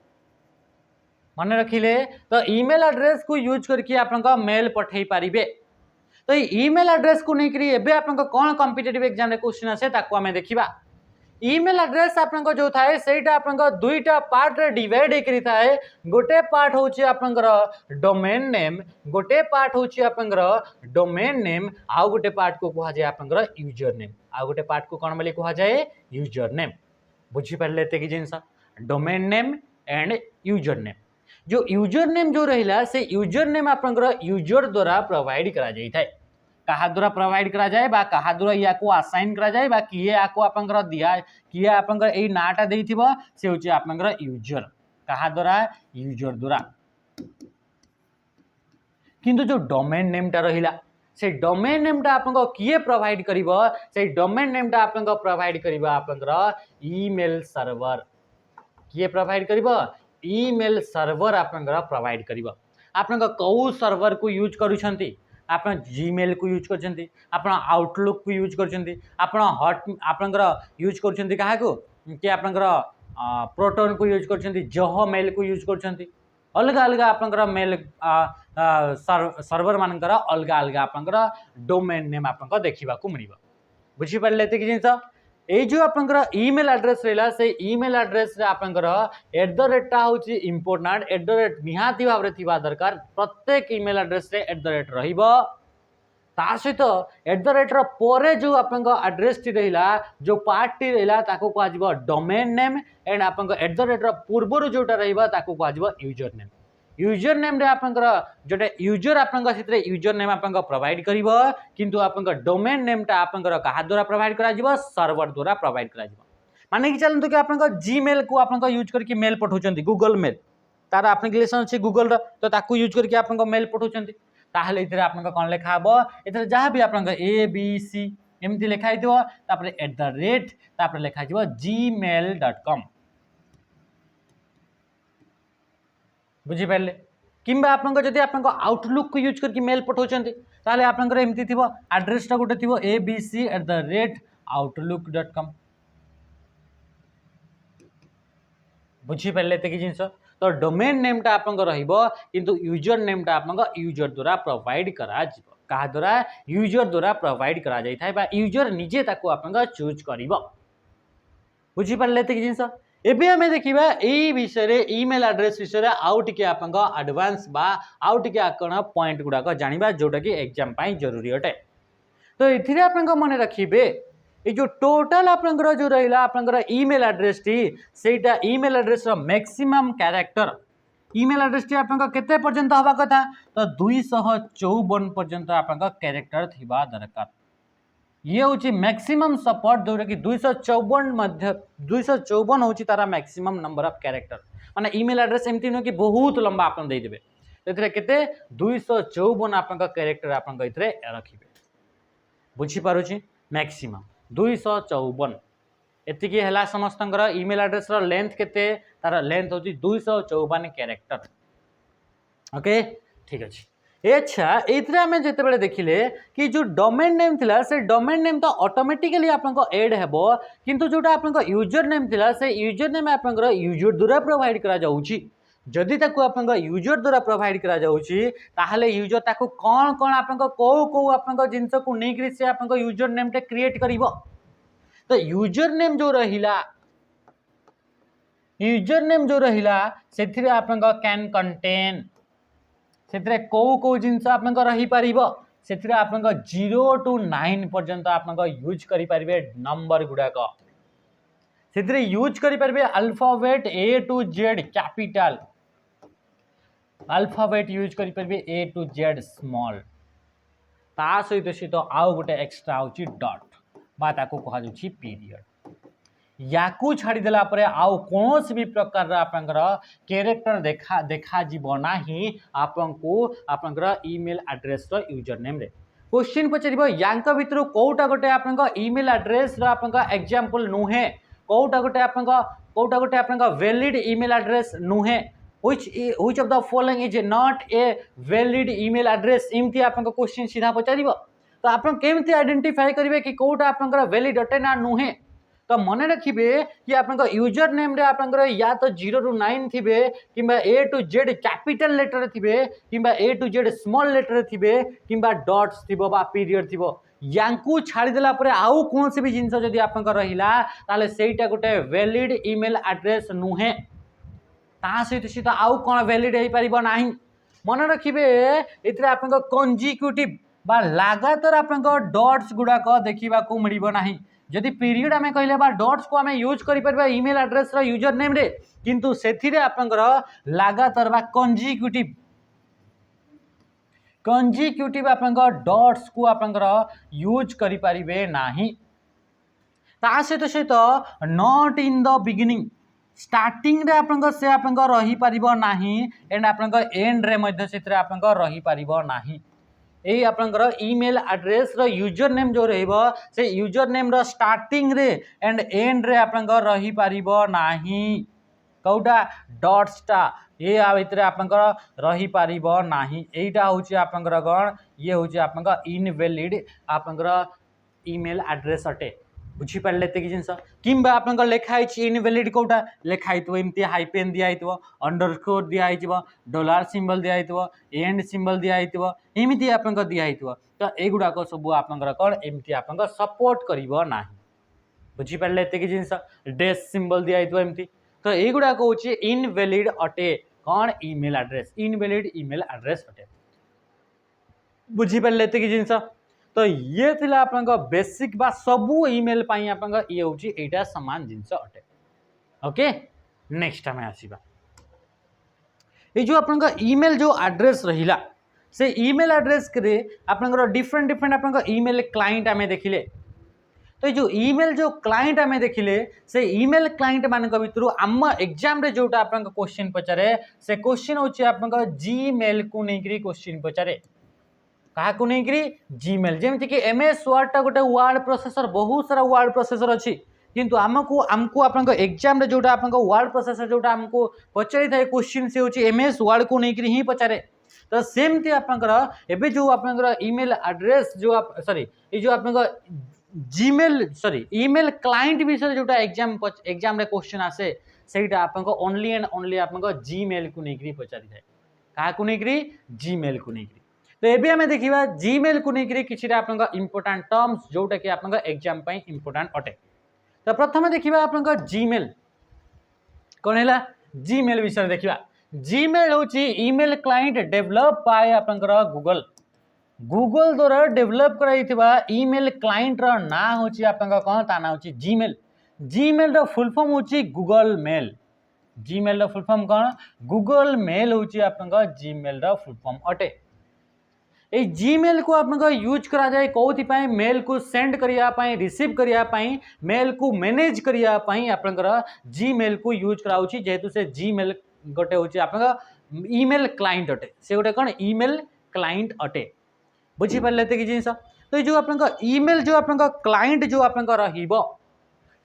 मन रखिले तो ईमेल एड्रेस को यूज करके आपनका मेल पठेई पारिबे तो ईमेल एड्रेस को नहीं करी एबे आपनका कोन कॉम्पिटिटिव एग्जाम रे क्वेश्चन आसे ताको हमें देखिबा ईमेल एड्रेस आपनका जो थाए सेटा आपनका दुईटा पार्ट रे डिवाइड करी थाए गोटे पार्ट होची आपनकर डोमेन नेम गोटे पार्ट होची आपनकर डोमेन नेम आ गोटे पार्ट को कहा जाय आपनकर यूजर नेम आ गोटे पार्ट को कोन बोली कहा जाय यूजर नेम बुझी पारले ते कि जिंस domain name and user name जो यूजर नेम जो रहिला से यूजर नेम आपनकर यूजर द्वारा प्रोवाइड करा जाय थाए कहा द्वारा प्रोवाइड करा जाए बा कहा द्वारा या को असाइन करा जाए बा किए आको आपनकर दिया किए आपनकर एई नाटा देइथिबो से होची आपनकर यूजर कहा द्वारा यूजर द्वारा किंतु जो डोमेन नेम ता रहिला से डोमेन नेम ता आपनकर किए प्रोवाइड करिवो से डोमेन नेम ता आपनकर प्रोवाइड करिवो आपनकर ईमेल सर्वर किए प्रोवाइड करिवो ईमेल सर्वर आपनकर प्रोवाइड करिवो आपनकर कौ सर्वर को यूज करूछंती आपन जीमेल को यूज करछंती आपन आउटलुक को यूज करछंती आपन हॉट आपनकर यूज करछंती काहा को कि आपनकर प्रोटॉन को यूज करछंती जहो मेल को यूज करछंती अलग अलग आपनकर मेल सर्वर मानकर अलग अलग आपनकर डोमेन नेम आपनकर देखिबा को मिलिबा बुझी पारले ते कि जिंस ए जो आपनकर ईमेल एड्रेस रहला से ईमेल एड्रेस रे आपनकर @ टा होची इंपोर्टेंट @ निहाती भाव रे थिबा दरकार प्रत्येक ईमेल एड्रेस रे @ रहिबो ता सहित @ र परे जो आपनकर एड्रेस टी रहिला जो पार्ट टी रहिला ताको कहा जिवो डोमेन नेम एंड आपनकर @ र पूर्व रो जोटा रहिबा ताको कहा जिवो यूजर नेम रे आपनकर जोटे यूजर आपनकर सितरे यूजर नेम आपनकर प्रोवाइड करिवो किंतु आपनकर डोमेन नेम ता आपनकर कहा द्वारा प्रोवाइड करा जिवो सर्वर द्वारा प्रोवाइड करा जिवो माने कि चलंतु कि आपनकर जीमेल को आपनकर यूज करके मेल पठौचंती गूगल मेल तार एप्लीकेशन अछि गूगल रो तो ताकू यूज करके आपनकर मेल पठौचंती ताहले इतरे आपनकर कोन लेखा हबो इतरे जहां भी आपनकर ए बी सी एमती लेखा हितबो तापर @ तापर लेखा जिवो gmail.com बुझी पारले किंबा आपनकर जदि आपनकर आउटलुक को यूज करके मेल पठौचंती ताहले आपनकर एमती थिबो एड्रेस टा गोटे थिबो abc@outlook.com बुझी पारले ते कि जिंस तो डोमेन नेम टा आपनकर रहिबो किंतु यूजर नेम टा आपनकर यूजर द्वारा प्रोवाइड करा जिवो कहा द्वारा यूजर द्वारा प्रोवाइड करा जाय थाय बा यूजर निजे ताको आपनकर चूज करिवो बुझी पारले ते कि जिंस एबे हमें देखिबा एई विषय रे ईमेल एड्रेस विषय रे आउट के आपनका एडवांस बा आउट के आकण पॉइंट गुडा को जानिबा जोटा कि एग्जाम पाई जरूरी अटे तो इथिरे आपनका मन रखिबे ए जो टोटल आपनकर जो रहिला आपनकर ईमेल एड्रेस टी सेटा ईमेल एड्रेस रो मैक्सिमम कैरेक्टर ईमेल एड्रेस टी आपनका केते पर्यंत हवा कथा तो 254 पर्यंत आपनका कैरेक्टर थिबा दरकार ये हूँ मैक्सिमम सपोर्ट जोटा कि 254 मध्य 254 हूँ तार मैक्सिमम नंबर ऑफ कैरेक्टर माने ईमेल एड्रेस एमती नुह कि बहुत लंबा आप देदेवे के 254 आप कैरेक्टर आप रखिए बुझीपारुची मैक्सिमम 254 एतिकी है समस्त ईमेल एड्रेस लेंथ केते तार लेंथ हूँ 254 कैरेक्टर ओके ठीक अच्छे अच्छा ये जिते देखिले कि जो डोमेन नेम थिला से डोमेन नेम तो ऑटोमेटिकली आपनको ऐड हेबो किंतु जोटा आपनको यूजर नेम थिला से यूजर नेम आपनको यूजर द्वारा प्रोवाइड करा जाउची जदि ताकू आपनको यूजर द्वारा प्रोवाइड करा जाउची ताहले यूजर ताकू कोन कोन आपनको को आपनको जिंस को नेकरी से आपनको यूजर नेम टे क्रिएट करिवो तो यूजर नेम जो रहिला सेथिरे आपनको कैन कंटेन से कौ जिनस आप रही से 0 to 9 पर्यंत आप यूज करें नंबर गुड़ाक से यूज करें alphabet A to Z capital alphabet use करें A to Z स्मॉल ता सहित आउ गोटे एक्स्ट्रा होची डॉट बा ताको कहा जाउची पीरियड याकू छाड़देला आउ कौन भी प्रकार आपंकर कैरेक्टर देखा जीवो नाही आपंको आपंकर ईमेल एड्रेस रो यूजर नेम रे क्वेश्चन पचारिबो यांक भितरु कोटा गोटे आपंकर ईमेल एड्रेस रो आपंकर एग्जांपल नुहे कोटा गोटे आपंकर वैलिड ईमेल एड्रेस नुहे which of the following is not a valid email address इमती आपंकर क्वेश्चन सीधा पचारिबो तो आपन केमती आइडेंटिफाई करिवे कि कोटा आपंकर वैलिड अटे ना नुहे तो मन रखिए कि आप यूजर नेम रे आप या तो 0 to 9 थी कि A to Z capital letter थी कि A to Z small letter थी कि डॉट्स थी पीरियड थी यांकू छाड़देला आउ कौन सी भी जिनस जदि आप रहा ताले सेटा गोटे वैलिड ईमेल एड्रेस नुहे ता सहित आउ कौन वैलिड हो पार ना मन रखिए ये आप कंजिक्यूटिव बा लगातार आप डॉट्स गुड़ाक देखा मिल ना जदि पीरियड आम कहले बा डॉट्स को आम यूज कर ईमेल एड्रेस रो यूजर नेम रे किंतु सेथिरे आपंकर लगातार बा कंजिक्यूटिव आपंकर डॉट्स को आपंकर यूज करि परिबे नाही ता सहित not in the beginning starting रे आपंकर से आपंकर रही परिबो नाही एंड आपंकर एंड रे मध्य सेथिरे आपंकर रही परिबो नाही यही आपंकर ईमेल एड्रेस रो यूजर नेम जो रहिबो से यूजर नेम रो स्टार्टिंग रे एंड एंड रे आपंकर रही परिबो नाही कौटा डॉट्स टा ये आ भितर आपंकर रही परिबो नाही एटा होची आपंकर गण ये होची आपंकर इनवैलिड आपंकर ईमेल एड्रेस अटे बुझी पारे कि जिनस किंबा आपंकर लिखाई इनवैलिड कौटा लिखाई एमती हाइपेन दिखाई अंडरस्कोर दिखाई डॉलर सिंबल दिखाई एंड सिंबल दिखाई एमती आप दिखाई तो युड़ाक सब आपंकर कौन एमती आप सपोर्ट करिवो नाही बुझी पारे कि जिनस डैश सिंबल दिखाई एमती तो युड़ाक हूँ इनवैलिड अटे कौन email address invalid email address अटे बुझी पारे कि जिनस तो ये थिला आपंका बेसिक बा सबू ईमेल पाई आपंका ये होची एटा समान जिंस अटे ओके नेक्स्ट आमे आसीबा ये जो आपंका ईमेल जो एड्रेस रहिला से ईमेल एड्रेस करे आपंकर डिफरेंट आपंका ईमेल क्लाइंट आमे देखिले तो ये जो ईमेल जो क्लाइंट आमे देखिले से ईमेल क्लाइंट मानक भितरु आम एग्जाम रे जोटा आपंका क्वेश्चन पचारे से क्वेश्चन होची आपंका जीमेल को नेकरी क्वेश्चन पचारे क्या नहीं जीमेल जमी कि एमएस वर्ड टा गोटे वर्ड प्रोसेसर बहुत सारा वर्ड प्रोसेसर अच्छी किंतु आमको आमको आप एग्जाम जोटा आप वर्ड प्रोसेसर जोटा आमको पचारि था क्वेश्चन से हूँ एमएस वर्ड को लेकर ही पचारे तो सेमती आपंकर एबे जो आपंकर ईमेल एड्रेस जो आप सॉरी ये जो आपंकर जीमेल सॉरी ईमेल क्लाइंट विषय जोटा एग्जाम रे क्वेश्चन आसे सेटा आपंकर ओनली एंड ओनली आपंकर जीमेल को लेकर पचारि थाए क्या को लेकर जीमेल को लेकर तो ये आम देखा जीमेल को लेकर किसी इंपोर्टाट टर्म्स जोटा कि आप एग्जाम इंपोर्टाट अटे तो प्रथम देखा आप जीमेल कौन है जीमेल विषय देखा जीमेल हूँ ईमेल क्लाइंट डेवलप बाय आपंकर गूगल गूगल द्वारा डेवलप कराइथिबा ईमेल क्लाइंट रो ना हूँ आपंकर कौन ता ना हूँ जीमेल जीमेल रो फुल फॉर्म हूँ गूगल मेल जीमेल रो फुल फॉर्म कौन गूगल मेल हूँ आपंकर जीमेल रो फुल फॉर्म अटे ये जीमेल को आप यूज करा जाए कौथि मेल को सेंड करने रिसीव करने मेल को मैनेज करने आपंकर जीमेल को यूज कराऊँ जेहेतु से जीमेल गोटे हूँ आप ईमेल क्लाइंट अटे से गोटे कौन ईमेल क्लाइंट अटे बुझीपारे कि जिन तो ये जो आप ईमेल जो आप क्लाइंट जो आप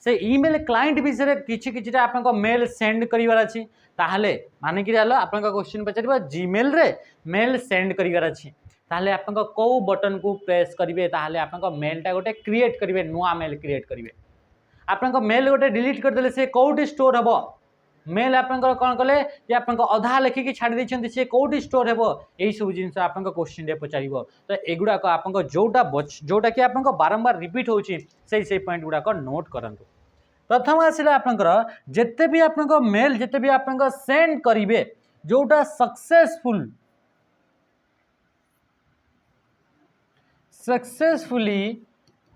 से ईमेल क्लाइंट विषय किसी किसी आप मेल सेंड करार अच्छी ताहले मानिक आप क्वेश्चन पचार जीमेल रे मेल सेंड करार अच्छी ताहले आप कौ बटन को प्रेस करेंगे ताहले आप मेलटा गोटे क्रिएट करेंगे नुआ मेल क्रिएट करेंगे आप मेल गोटे डिलीट करदे से कौटी स्टोर हम मेल आप कौन कले आप अधा लिखिकी छाड़ी सी कौटी स्टोर हे यही सब जिन आप क्वेश्चन पचार तो युवाक आप जोटा कि आप बारंबार रिपीट होची से पॉइंट गुड़ाक नोट करूँ प्रथम आसला आपंकर जिते भी आप मेल जिते भी आप सेंड करेंगे जोटा सक्सेसफुली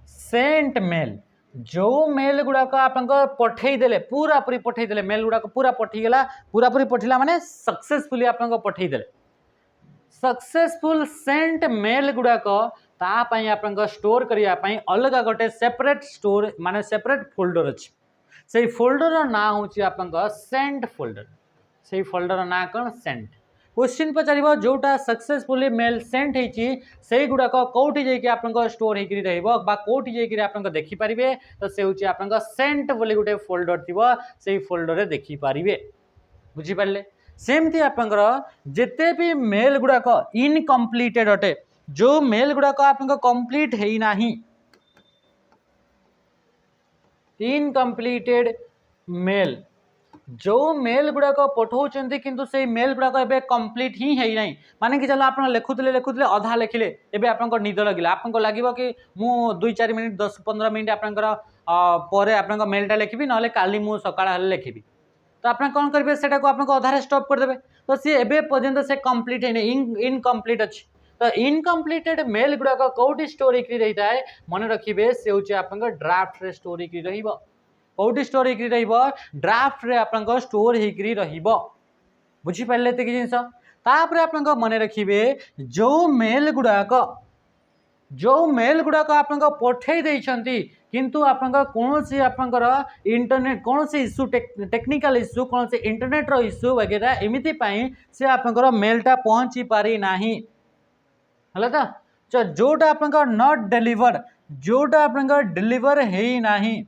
सेंट मेल जो मेल गुड़ाक आप पठेदेले पूरा पूरी पठेदेले मेल गुड़ाक पूरा पठीगला पूरा पूरी पठिला माने सक्सेसफुली आप पठेदेले सक्सेसफुल सेंट मेल गुड़ाक तापाई आप स्टोर करने अलग गोटे सेपरेट स्टोर माने सेपरेट फोल्डर अच्छी से फोल्डर ना हूँ आप सेंट फोल्डर से फोल्डर ना कौन सेंट क्वेश्चन पचार जोटा सक्सेसफुली मेल सेंट होती गुड़ाक कौटी जाकि आप स्टोर होकर कौटी जाकि आप देखिपारे तो से हूँ आप सेंट बोली गोटे फोल्डर थी से फोल्डर देखिपारे बुझीपारे सेमती आपंकर जिते भी मेल गुड़ाक इनकम्प्लीटेड अटे जो मेल गुड़ाक आप कंप्लीट है ना इनकम्प्लीटेड मेल जो मेल गुड़ाक पठाऊँ किंतु से मेल गुड़ाक एबे कंप्लीट ही है नहीं माने कि चलो आप लिखुले अधा लिखिले एबे आप निद लगे आपको लगे कि मु 2-4 मिनिट 10-15 मिनिट आप मेलटा लिखी ना काली मु सकाळ लिखी तो आप कौन करेंगे से अधारे स्टॉप करदे तो सी एबे पर्यंत से कंप्लीट है इनकम्प्लीट अच्छी तो इनकम्प्लीटेड मेल गुड़ाक कौटी स्टोर होता है मन रखिए से हूँ आप ड्राफ्ट रे स्टोर हो कौटी स्टोर हो ड्राफ्ट रे आप स्टोर हो बुझीपारे तो जिनस आप मन रखिए जो मेल गुड़ाक आप पठे देइछंती किंतु आप कौन सी आपंकर इंटरनेट कौन सी इश्यू टेक्निकल इश्यू कौन से इंटरनेट रो इश्यू वगैरह एमती से आपंकर मेलटा पहुँची पारी नाही है तो जोटा आप नॉट डेलीवर जोटा आप डेलीवर है नाही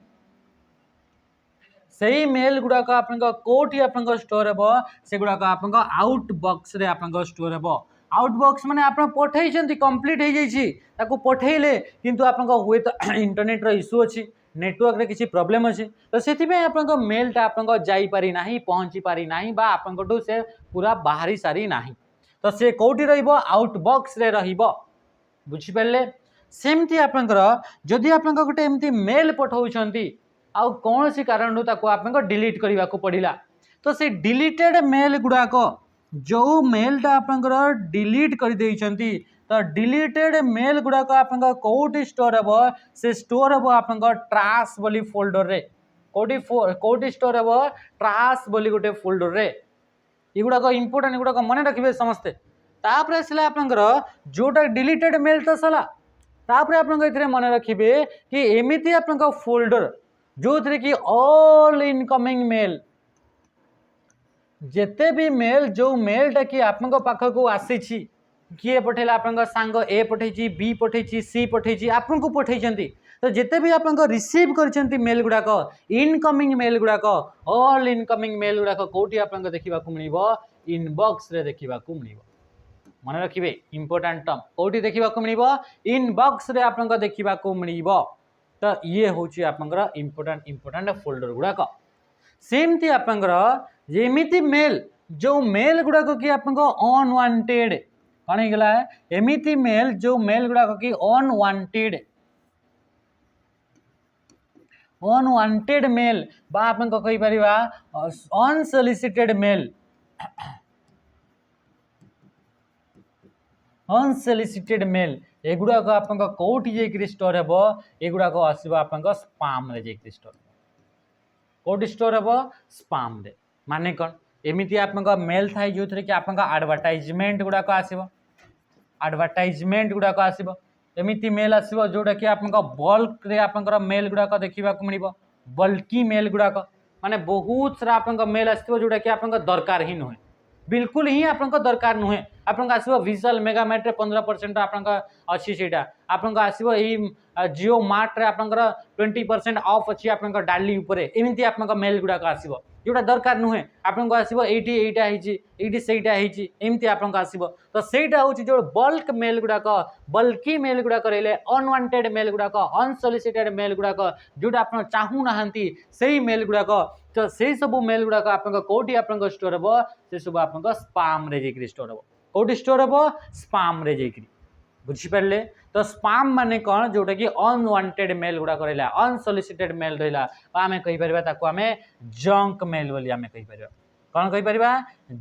सही मेल गुड़ाक आप कौटी आप स्टोर हे से गुड़ाक आप आउट बॉक्स रे आप स्टोर हे आउट बॉक्स माने आप पठे कंप्लीट हो जाइए पठेले किंतु आप हुए तो इंटरनेट रो इश्यू अच्छी नेटवर्क रे किसी प्रॉब्लम अच्छी तो से आप मेलटा आप जापारी ना पहुँची पारी ना आपको से पूरा बाहरी सारी ना तो से कौटी आउट बॉक्स रे बुझीपारे सेमती आपंकर जदि आप गोटे एमती मेल पठाउछंती आ कौन सी कारण आप डिलीट करने को पड़ा तो से डिलीटेड मेल गुड़ाक जो मेलटा आप डिलीट कर देइछंती तो डिलीटेड मेल गुड़ाक आप कौटी स्टोर हे से स्टोर हे आप ट्राश बोली फोल्डर रे कौटी स्टोर हे ट्राश बोली गोटे फोल्डर रे युवाक इंपोर्टेंट युवाक मन रखिए समस्ते तापर आसला आपंकर जोटा डिलीटेड मेल तो सला तापर आप मन रखिए कि एमती आप फोल्डर जो थे कि ऑल इनकमिंग मेल जिते भी मेल जो मेलटा कि आप पाखक आसी किए पठेला आप सांग ए पठे बी पठे सी पठे आपको पठे तो जिते भी आप रिसीव कर मेल गुड़ाक इनकमिंग मेल गुड़ाक ऑल इनकमिंग मेल गुड़ाक कौटी आप देखा मिल इनबॉक्स रे देखा मिल मन रखिए इंपोर्टेंट टर्म कौटी देखा मिल इनबॉक्स रे आप देखा मिल तो ये हूँ आप इंपोर्टेंट फोल्डर गुड़ाक सेमती आपंकर एमती मेल जो मेल गुड़ाक कि आप अनवांटेड कौन होगा एमती मेल जो मेल गुड़ाक कि अनवांटेड मेल बा आप कहीपर अनसोलिसिटेड मेल अनसोलिसिटेड मेल एगुड़ाक आप कौटी जाकि स्टोर हे एगुड़ाक आसो आप स्पाम रे जाकि स्टोर कौटी स्टोर हे स्पाम रे माने कौन एमती आप मेल थाए जो थे कि आप एडवर्टाइजमेंट गुड़ाक आसो एडवर्टाइजमेंट गुड़ाक आसो एमती मेल आसो जोटा कि आप बल्क आप मेल गुड़ाक देखा मिल बल्कि मेल गुड़ाक माने बहुत सारा आप मेल आसो जोटा कि आप दरकार ही नुहे बिल्कुल ही आप दरकार नुहे आपको आसो विशाल मेगामेट 15% अच्छी सीटा आपको आसो जियो मार्ट रे आप 20% ऑफ अच्छी आप डाली एमती आप मेल गुड़ाक आसो जोटा दरकार नुहे आपको आसो ये सहीटा एमती आपको आसो तो सहीटा हूँ जो बल्क मेल गुड़ाक बल्कि मेल गुड़ाक रही अनवांटेड मेल गुड़ाक अनसोलिसिटेड मेल गुड़ाक जोटा आप चाहूना से मेल गुड़ाक तो से सब मेल गुड़ाक आप कौटी आप स्टोर हम से सब आप स्पाम रे जाकि स्टोर हम कौटी स्टोर हम स्पाम रे जाकि बुझिपारे तो स्पाम माने कौन जोटा कि अनवांटेड मेल गुड़ाक रहा अनसोलिसिटेड मेल रहा आम कहीपर आम जंक मेल बोली आम कहीपर कौन कहीपर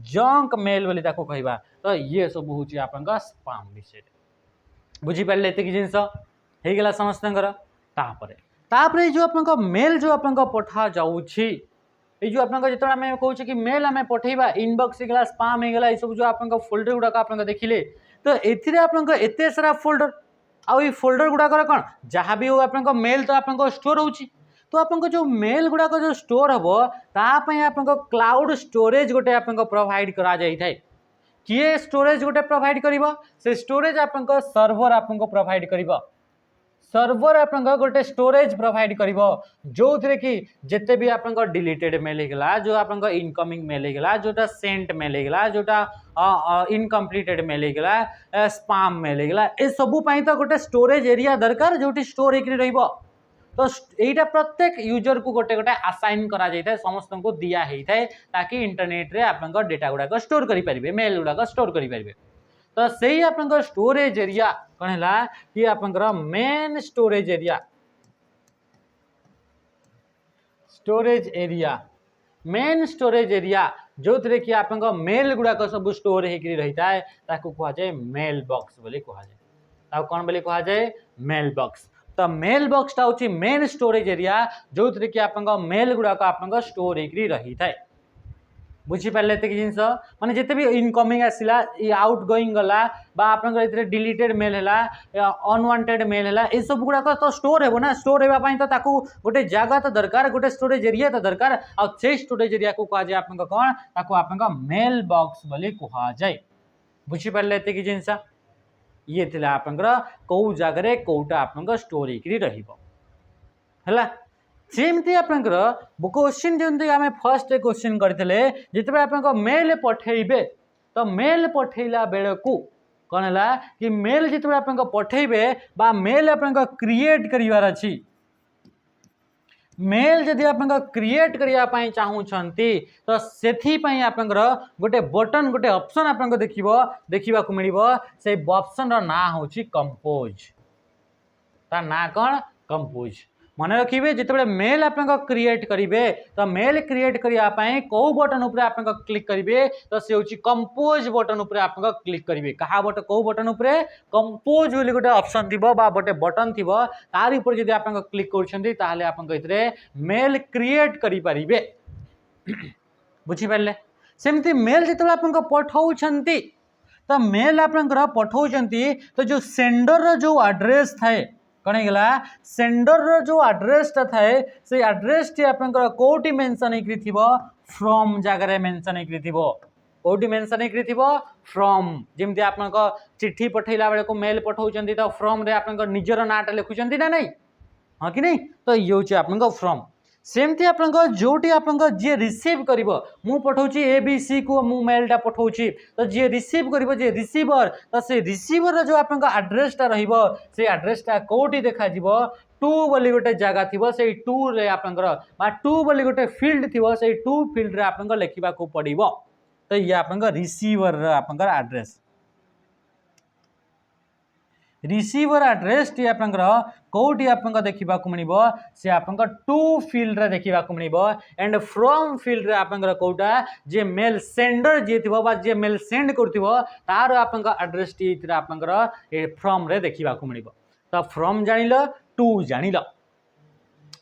जंक मेल बोली कहवा तो ये सब हूँ आप स्पाम विषय बुझिपारे ये जिनस होगला समस्तर तापर जो आप मेल जो आप पठा जाऊँगी ये जो आप जो आम कहे कि मेल आम पठेबा इनबक्स होगा स्पाम होगा ये सब जो आप फोल्डर गुड़ाक आप देखिले तो ये आप एत सारा फोल्डर आई फोल्डर गुड़ाक कौन जहाँ भी हो आप मेल तो आप स्टोर हो तो आप जो मेल गुड़ाक जो स्टोर हम तापाई आप क्लाउड स्टोरेज गोटे आप प्रोवाइड करा जाए किए स्टोरेज गोटे प्रोवाइड कर से स्टोरेज आप सर्वर आपको प्रोवाइड कर सर्वर आप गोटे स्टोरेज प्रोवाइड कर जो थे कि जिते भी आप डिलीटेड मेल होगा जो आप इनकमिंग मेल होगा जोटा सेंट मेल होगा जोटा इनकम्प्लीटेड मेल होगा स्पाम मेल होगा ये सबूपाई तो गोटे स्टोरेज एरिया दरकार जो स्टोर हो तो यहीटा प्रत्येक यूजर को गोटे गोटे आसाइन करा जाए समस्त को दिया होता है ताकि इंटरनेट रे आप डेटा गुड़ाक स्टोर करेंगे मेल गुड़ाक स्टोर करेंगे तो सही आप स्टोरेज एरिया कौन है कि आप main storage area main storage area जो थे कि आप मेल गुड़ाक सब स्टोर होकर रही है कहुए मेल बॉक्स बोली कहुए कौन बोली कहुए मेल बॉक्स तो मेल बॉक्स टा हूँ मेन स्टोरेज एरिया जो थे कि आप मेल गुड़ाक आप स्टोर होकर रही है बुझिपारे ये जिनस माने जिते भी इनकमिंग आसला आउट गोइंग गला आप डिलीटेड मेल है अनवांटेड मेल है ये सब गुड़ाक तो स्टोर हो ना स्टोर होगापाई तो गोटे जगह तो दरकार गोटे स्टोरेज एरिया तो दरकार से स्टोरेज एरिया को कहुए आप कौन आप मेल बॉक्स बोली कहुए बुझिपारे ये जिनस ये थे आप कौ जगह कौटा आप स्टोर होकर सेमती आप क्वेश्चन जमी आम फर्स्ट क्वेश्चन करते जिते आप मेल पठेबे तो मेल पठेला बेल को कौन है कि मेल जिते आप पठेबे बा मेल आप क्रिएट करार अच्छी मेल जदि आप क्रिएट करने चाहूँगी तो से आप गोटे बटन गोटे ऑप्शन आप देखा मिल से ऑप्शन ना हूँ कंपोज तार ना कौन कंपोज मन रखिए जिते मेल आप क्रिएट करेंगे तो मेल क्रिएट करने कौ बटन उपर आप क्लिक करेंगे तो सी हूँ कंपोज बटन उपर आप क्लिक करेंगे क्या बटन कौ बटन उपर कंपोज बोली गोटे ऑप्शन थी गोटे बटन थी तार ऊपर जब आप क्लिक कर आप मेल क्रिएट करेंगे बुझिपारे सेमती मेल जिते आप पठाऊँ तो मेल आप पठाऊँ तो जो सेंडर जो एड्रेस थाए कौन होगा सेंडर जो एड्रेस थाए से एड्रेस टी आप कौटी मेंशन हो फ्रॉम जगह मेंशन हो कौटी मेंशन हो फ्रॉम जमी आप चिट्ठी पठेला बेले को मेल पठाऊँ तो फ्रॉम रे आप निजर नाटा लिखुं ना नहीं हाँ कि नहीं तो ये हूँ आप फ्रॉम सेमती आप जोटी आप जी रिसीव कर मु पठाऊँ ABC को मु मेलटा पठाऊँ तो जी रिसीव कर जी रिसीवर तो से रिसीवर जो आप एड्रेसटा रे एड्रेसटा कौटी देखा टू बोली गोटे जगह थी से टू रे आप टू बोली गोटे फील्ड थी से टू फील्ड रे आप लिखा पड़ो तो ये आप रिसीवर आप एड्रेस रिसीवर एड्रेस टी आप कौटी आप देखा मिल से आप टू फील्ड रे देखा मिल एंड फ्रॉम फील्ड रे आप कौटा जे मेल सेंडर जी थी जे मेल सेंड कर आप एड्रेस टी आप फ्रॉम रे देखा मिल तो फ्रॉम जान टू जान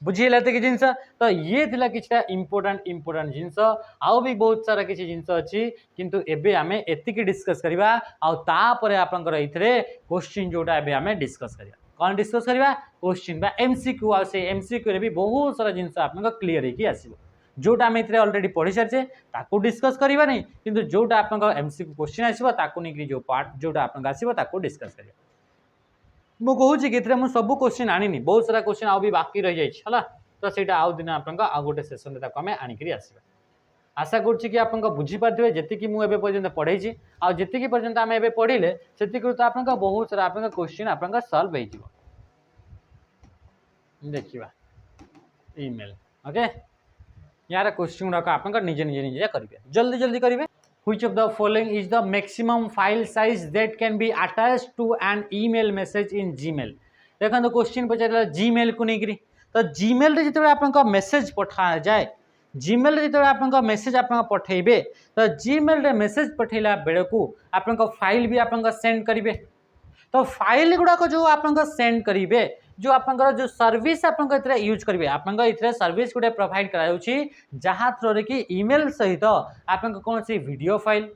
बुझीला तो जिनस तो ये थिला किछटा इंपोर्टेंट जिनस आउ भी बहुत सारा किछि जिनस अछि किंतु एबे आमे एतिकी डिस्कस करबा आ तापर आपनकर इथरे क्वेश्चन जोटा एबे आमे डिस्कस करबा कौन डिस्कस करबा क्वेश्चन बा एमसीक्यू आ से एमसीक्यू रे भी बहुत सारा जिनस आपनकर क्लियर हेकी आसीबो जोटा आमे इथरे ऑलरेडी पढ़ी सारछे ताको डिस्कस करबा नहीं किंतु जोटा आपनकर एमसीक्यू क्वेश्चन आसीबो ताको निकरी जो पार्ट जोटा आपनकर आसीबो ताको डिस्कस करबा मु कहूँ कि मुझे सब क्वेश्चन आनी बहुत सारा क्वेश्चन आउ भी बाकी रही जाइए तो सहीटा आउ दिन आप गोटे सेसन आम आणिक आसवा आशा करुच्ची कि आप बुझीपारे जी मुझे पर्यटन पढ़े आती पर्यटन आम ए पढ़ले से तो आप बहुत सारा आप क्वेश्चन आप सल्व हो देखा ईमेल ओके यार क्वेश्चन गुड़ाक आप निजे निजे निजे करेंगे जल्दी जल्दी करेंगे Which of the following is the maximum file size that can be attached to an email message in Gmail? देखो क्वेश्चन पचार जीमेल को नहीं तो जीमेल रे जिते आप मेसेज पठा जाए जीमेल रे जिते आप मेसेज आप पठेबे तो जीमेल रे मेसेज पठेला बेले को आप फाइल भी आप सेंड करेंगे तो फाइल गुड़ाक जो आप सेंड करेंगे जो आप जो सर्विस आप यूज करेंगे आप सर्विस गोटे प्रोवाइड करा जहाँ थ्रो कि ईमेल सहित आप कौन सी video file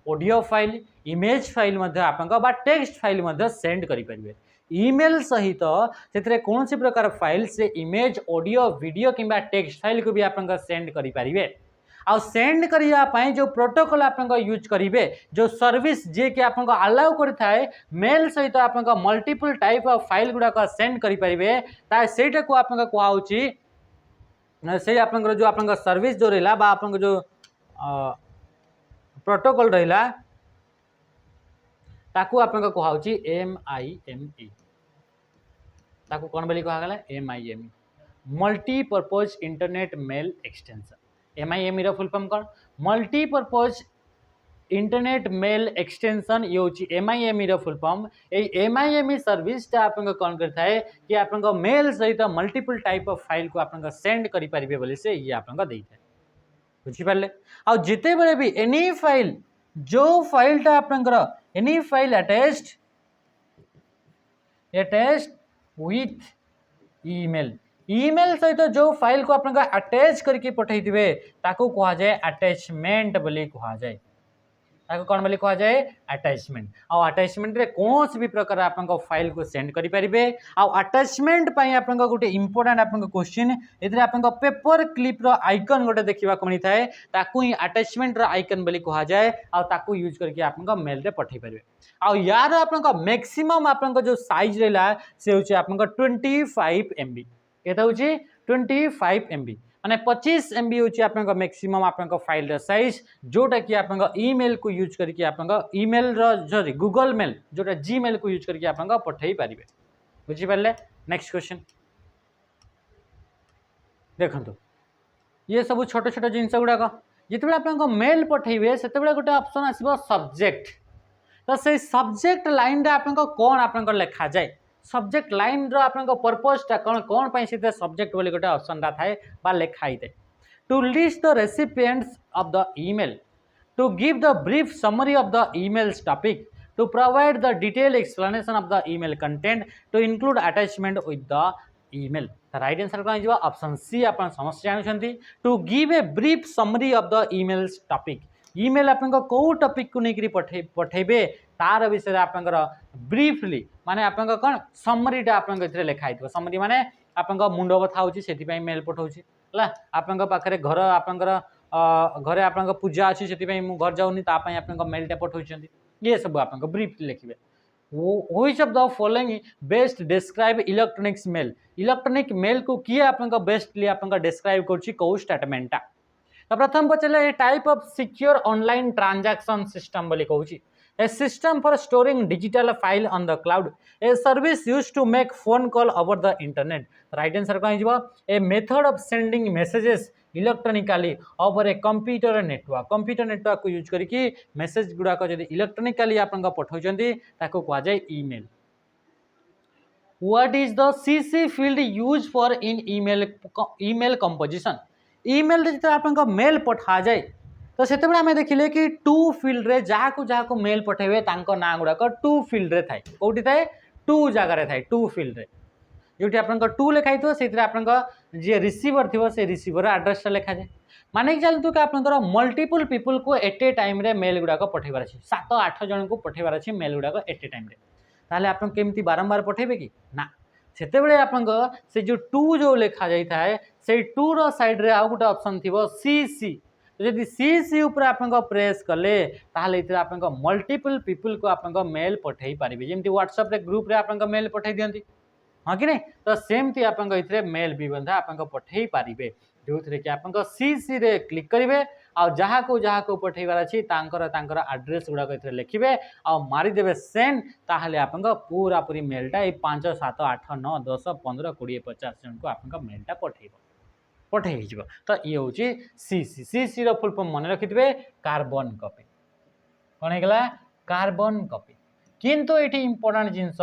audio file image file आप टेक्स्ट फाइल सेंड करेंगे ईमेल सहित से कौन सी प्रकार फाइल से इमेज ऑडियो वीडियो किंबा टेक्स्ट फाइल को भी आप सेंड करेंगे आ सेंड करने जो प्रोटोकॉल आप यूज करेंगे जो सर्विस जे कि आप अलाउ करें मेल सहित आप मल्टीपल टाइप ऑफ फाइल गुड़ाक सेंड करेंगे सेटा को आप कहुची से आप जो आप सर्विस जो रहा आप जो प्रोटोकॉल रहा ताकू आप कहुची MIME ताकू कौन बोली कहगला MIME multipurpose internet mail extension MIME रो फुल फॉर्म कौन मल्टीपर्पज इंटरनेट मेल एक्सटेंशन ये होची MIME रो फुल फॉर्म ए MIME सर्विस टा आपन कौन करता है कि आपन मेल सहित मल्टीपल टाइप ऑफ फाइल को आपन सेंड करि परिबे बोले से ये आपन देइता है बुझी पारले आ जिते बेले भी एनी फाइल जो फाइल टा आपन any file attached with email email सहित जो फाइल को आप अटैच करके पठे ताको कहा जाए अटैचमेंट बोली कहा जाए ताको कौन बोली कहा जाए अटैचमेंट आ अटैचमेंट रे कौन सी भी प्रकार आप फाइल को सेंड करि परिबे आ अटैचमेंट पई आप गोटे इंपोर्टेंट आप क्वेश्चन एथरे आप पेपर क्लिप रो आइकन गोटे देखा मिलता है ताकू ही अटैचमेंट रो आइकन बोली कहा जाए आ ताकू यूज करके आप मेल रे पठे परिबे आ यार आप मैक्सिमम आप जो साइज रहा से होची आप 25 MB केता होची 25 MB माने 25 MB होची आपन मैक्सिमम आपन फाइल साइज जोटा कि आपन ईमेल को यूज करके आपन ईमेल रो सॉरी गूगल मेल जोटा जीमेल को यूज करके आपन पठेई पारिबे बुझी पारले नेक्स्ट क्वेश्चन देखंतु ये सब छोट छोट जिनस गुड़ाक जिते आपन मेल पठेबे सेते गोटे ऑप्शन आसीबो सब्जेक्ट तो से सब्जेक्ट लाइन रे आपन कोन आपन लिखा जाए सब्जेक्ट लाइन रो आपन पर्पस टा कौन कौन पाई से सब्जेक्ट बोली गोटे ऑप्शन टा थाए बा लिखाई दे to list the recipients of the email to give the brief summary of the emails topic to provide the detail explanation of the email content to include attachment with the email right answer कौन हो ऑप्शन सी आप समस्त जानते to give a brief summary of the emails topic email आप कौ टॉपिक को लेकर पठेबे तार विषय आप ब्रीफली माने आप कौन समरीटा आप लिखाई समरी माने आप मुंड बथा होती मेल पठाऊँगी है आप पाखे घर आप घरे आप पूजा अच्छी से घर जाऊनी आप मेलटा पठाऊँ ये सब आप ब्रीफली लिखे which of the following best describe electronics mail electronic mail को किए आप बेस्टली आप डिस्क्राइब कर स्टेटमेंटा तो प्रथम पचारे type of secure online transaction system बोली कहूँ a system for storing digital file on the cloud a service use to make phone call over the internet right answer कौन हो a method of sending messages electronically over a computer network को यूज करके मेसेज गुड़ाक जब इलेक्ट्रोनिकली आप पठाउछंती ताको कहा जाए email what is the CC field use for in email composition email रे जो आप मेल पठा जाए तो से आम देखिले कि टू फील्ड रे जहाँ को मेल पठेबे तांको ना गुड़ाक टू फील्ड रे थाए कौटी थाए टू जगार थाए टू फील्ड रे जो आप टू लिखाई से आप जी रिसीवर थी से रिसीवर एड्रेस लिखा जाए माने चलतु कि आप मल्टीपल पीपल को एट ए टाइम रे मेल गुड़ाक पठेबार अच्छे 7-8 जन को पठेबार अच्छे मेल गुड़ाक एट ए टाइम ताहले आप केमती बारंबार पठेबे कि ना सेतेबेले आप से जो टू जो लिखा जाई थाए से टू रो साइड रे आउ गोटे ऑप्शन थिबो सीसी जदि सीसी ऊपर आप प्रेस कले ताहले इतरे आप मल्टीपल पीपल को आप मेल पठेई पारिबे जेमती व्हाट्सएप रे ग्रुप रे आप मेल पठेई दियंती हाँ कि नहीं तो सेमती आप मेल भी बंधा आप पठेई पारिबे जो थे कि आप सीसी रे क्लिक करेंगे आ जहाँ को पठेबार अच्छी आड्रेस गुड़ाक लिखे आ मारिदेवे सेंड ताहले आप पूरा पूरी मेलटा ये 5 7 8 9 10 15 20 50 जन को आप मेलटा पठे तो ये हूँ सीसी सीसी रो फुल फॉर्म मन रखिथे कार्बन कॉपी कौन होगा कार्बन कॉपी किंतु ये इंपोर्टेंट जिनस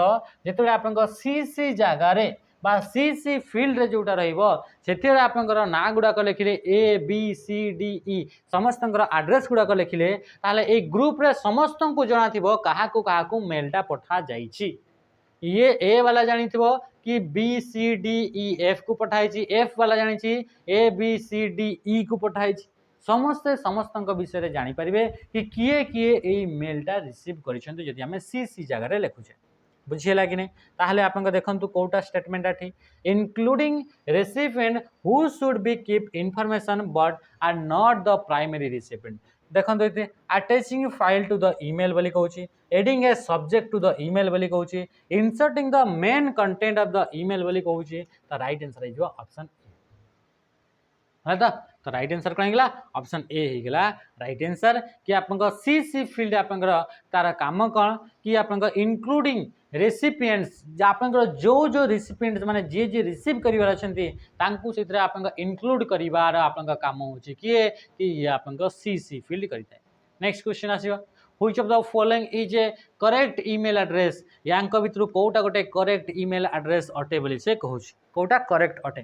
जो आप सीसी जगार बा सीसी फील्ड रे जोटा रही आपंकर ना गुड़ाक लिखिले ए बी सी डी ई समस्त आड्रेस गुड़ाक लिखिले ताहले ए ग्रुप रे समस्त को जना थिबो काहाकू काहाकू मेलटा पठा जाइछि ये ए वाला जानी थिबो कि B C D E F को पठाई एफ वाला जानी ए बी सी डी ई को पठाई समस्ते समस्त विषय जानीपारे कि किए किए ये मेलटा रिसीव करिसेंतु जदि आमे सी सी जगह लिखुचे बुझीला कि नहीं ताहले आप देखंतु कोटा स्टेटमेंट आठी including recipient who should be keep information but are not the primary recipient देखंतु इते attaching file to the email बोली कहूची adding a subject to the email बोली कहूची inserting the main content of the email बोली कहूची तो राइट आंसर हो ऑप्शन है तो राइट आंसर कौन होगा ऑप्शन ए होगा राइट आंसर कि आप सी सी फील्ड आप तार काम कौन कि आप इंक्लूडिंग रेसिपिएंट्स आप जो जो रेसिपिएंट्स माने जे जे रिसीव करिवार अछंती तांकु सेतरे आप इंक्लूड करिवार आप काम होची किए कि ये आप सी सी फील्ड करिता नेक्स्ट क्वेश्चन आसीबा which of the following is a correct email address यांक भितर कोटा गोटे करेक्ट ईमेल एड्रेस अटे बोली से कहूछ कोटा करेक्ट अटे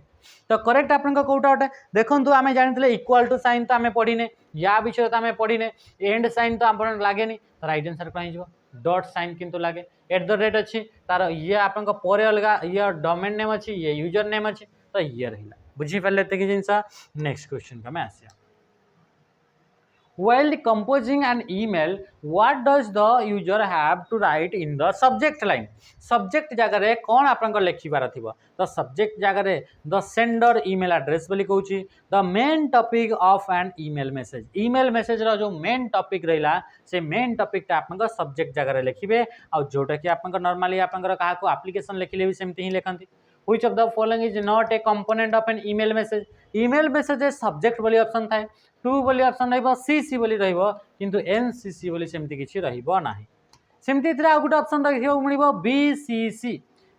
तो करेक्ट आप कोटा अटे देखंतु आमे जानितले इक्वल टू साइन तो आमे पढिने या विषय तो आमे पढिने एंड साइन तो आपन लागेनी तो राइट आंसर कोन हिजो डॉट साइन किंतु लागे एट द रेट अच्छी तार ये आप पर अलग ये डोमेन नेम अच्छी ये यूजर नेम अच्छी तो ये रहा बुझी पारे ये जिनस नेक्स्ट क्वेश्चन का आसिया While composing an email, what does the user have to write in the subject line? Subject जगह रे कौन आपन लिखिबार थिबो तो सब्जेक्ट जगह रे द सेंडर ईमेल एड्रेस बोली कहूची the main topic of an email message रो जो मेन टॉपिक रहिला से मेन टॉपिक टा आपन सब्जेक्ट जगह रे लिखिबे आ जोटा कि आपन नॉर्मली आपन काहा को एप्लीकेशन लिखिले भी सेमती ही लिखंती Which of the following is not a component of an email message? Email message subject बोली ऑप्शन थाए टू बोली ऑप्शन रहिबो सीसी बोली रहिबो किंतु एनसीसी बोली सेमती किछि रहिबो नाही सेमती इतरा गोटे ऑप्शन देखियो मिलिबो बीसीसी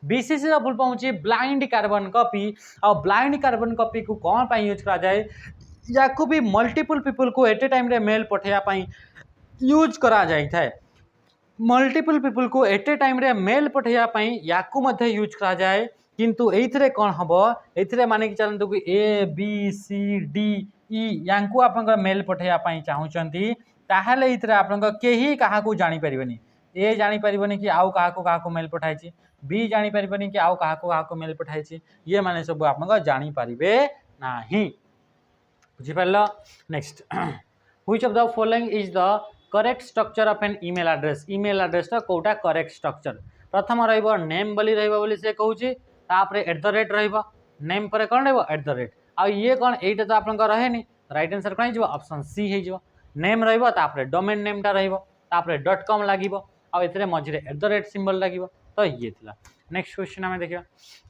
बीसीसी रो फुल फॉर्म होची ब्लाइंड कार्बन कॉपी और ब्लाइंड कार्बन कॉपी को कोन पई यूज करा जाए या को भी मल्टीपल पीपल को एट ए टाइम रे मेल पठेया पई यूज करा जाय थाए मल्टीपल पीपल को एट ए टाइम रे मेल पठेया पई या को मध्ये यूज करा जाए किंतु एइथरे कोन हबो एइथरे माने कि चलंतु कि ए बी सी डी ई यांकु आपनकर मेल पठेया पई चाहुचंती ताहाले एइथरे आपनकर केही काहाकू जानि परिबनी ए जानि परिबनी कि आउ काहाकू मेल पठाइछि बी जानि परिबनी कि आउ काहाकू मेल पठाइछि ये माने सब आपनकर जानि परिबे नाही बुझि पारलो next which of the following is the correct structure of an email address तो कोटा करेक्ट स्ट्रक्चर प्रथम रहिबो नेम बोली रहिबो बोली से कहूछि तापरे एट द रेट रहिबो नेम पर कोन रहिबो एट द रेट आ ये कोन एटा तो आपन रहे नि राइट आंसर कोन हिजो ऑप्शन सी हिजो नेम रहिबो तापरे डोमेन नेम टा रहिबो तापरे .com लागिबो आ एतरे मझरे एट द रेट सिंबल लागिबो तो ये थिला नेक्स्ट क्वेश्चन हमें देखियो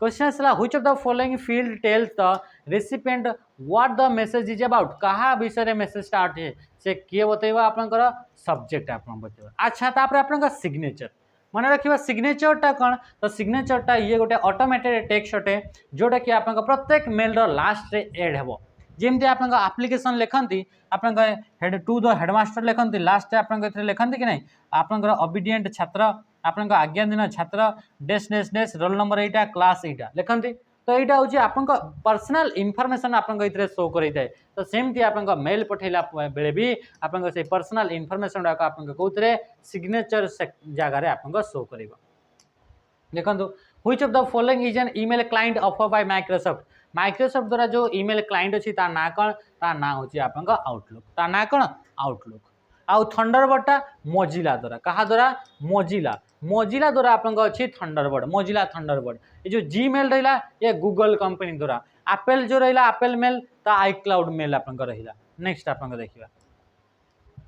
क्वेश्चन असला which of the following field tells the recipient what the message is about कहा विषय रे मैसेज स्टार्ट है से किए बतेबा आपनकर सब्जेक्ट आपन बतेबा अच्छा तापरे आपनकर सिग्नेचर मन रखिबा सिग्नेचरटा कौन तो सिग्नेचरटा ये गोटे ऑटोमेटेड टेक्स्ट अटे जोटा कि आप प्रत्येक मेल लास्ट रे एड हेबो जेमती आप एप्लिकेशन लिखंती आप हेड टू द हेडमास्टर लिखंती लास्ट आप लिखंती कि नहीं आप ओबीडिएंट छात्र आप आज्ञाधीन छात्र डेस डेस डेस रोल नंबर एटा क्लास एटा लिखंती तो यहाँ हूँ आप पर्सनल इनफॉरमेशन आप शो कर तो सेमती आप मेल पठेला बेले भी आप पर्सनल इनफॉरमेशन गुड़ाक आप कौन सिग्नेचर जगार आप शो कर देखो which of the following is an email client offer bye Microsoft Microsoft द्वारा जो ईमेल क्लाइंट अच्छी तार ना कौन तार ना हूँ आप आउटलुक तार ना कौन आउटलुक आउ थंडरबर्डटा मोजिला द्वारा क्या द्वारा मोजिला मोजिला द्वारा आप अच्छी थंडरबर्ड मोजिला थंडरबर्ड ये जो जीमेल रहा ये गूगल कंपनी द्वारा एप्पल जो रहा एप्पल मेल तो आईक्लाउड मेल आप रहा नेक्स्ट आप देखा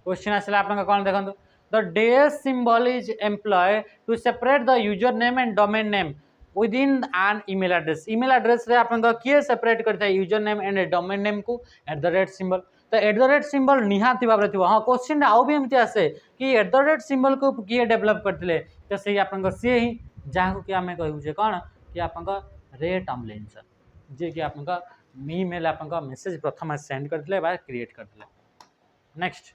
क्वेश्चन आसला आप कौन देखो the dash symbol is employ to separate the user name and domain name within an email address रे आप किए सेपरेट करता है user name and domain name को @ सिंबल तो @ सिंबल निहाती भाव में हाँ क्वेश्चन आउ भी एमती आसे कि @ सिंबल को किए डेभलप करते तो सही आप सी ही जहाँ कि आम कहूचे कौन कि आप रे टॉमलिंसन जे कि आप ईमेल आप मेसेज प्रथम सेंड करते क्रिएट करते नेक्स्ट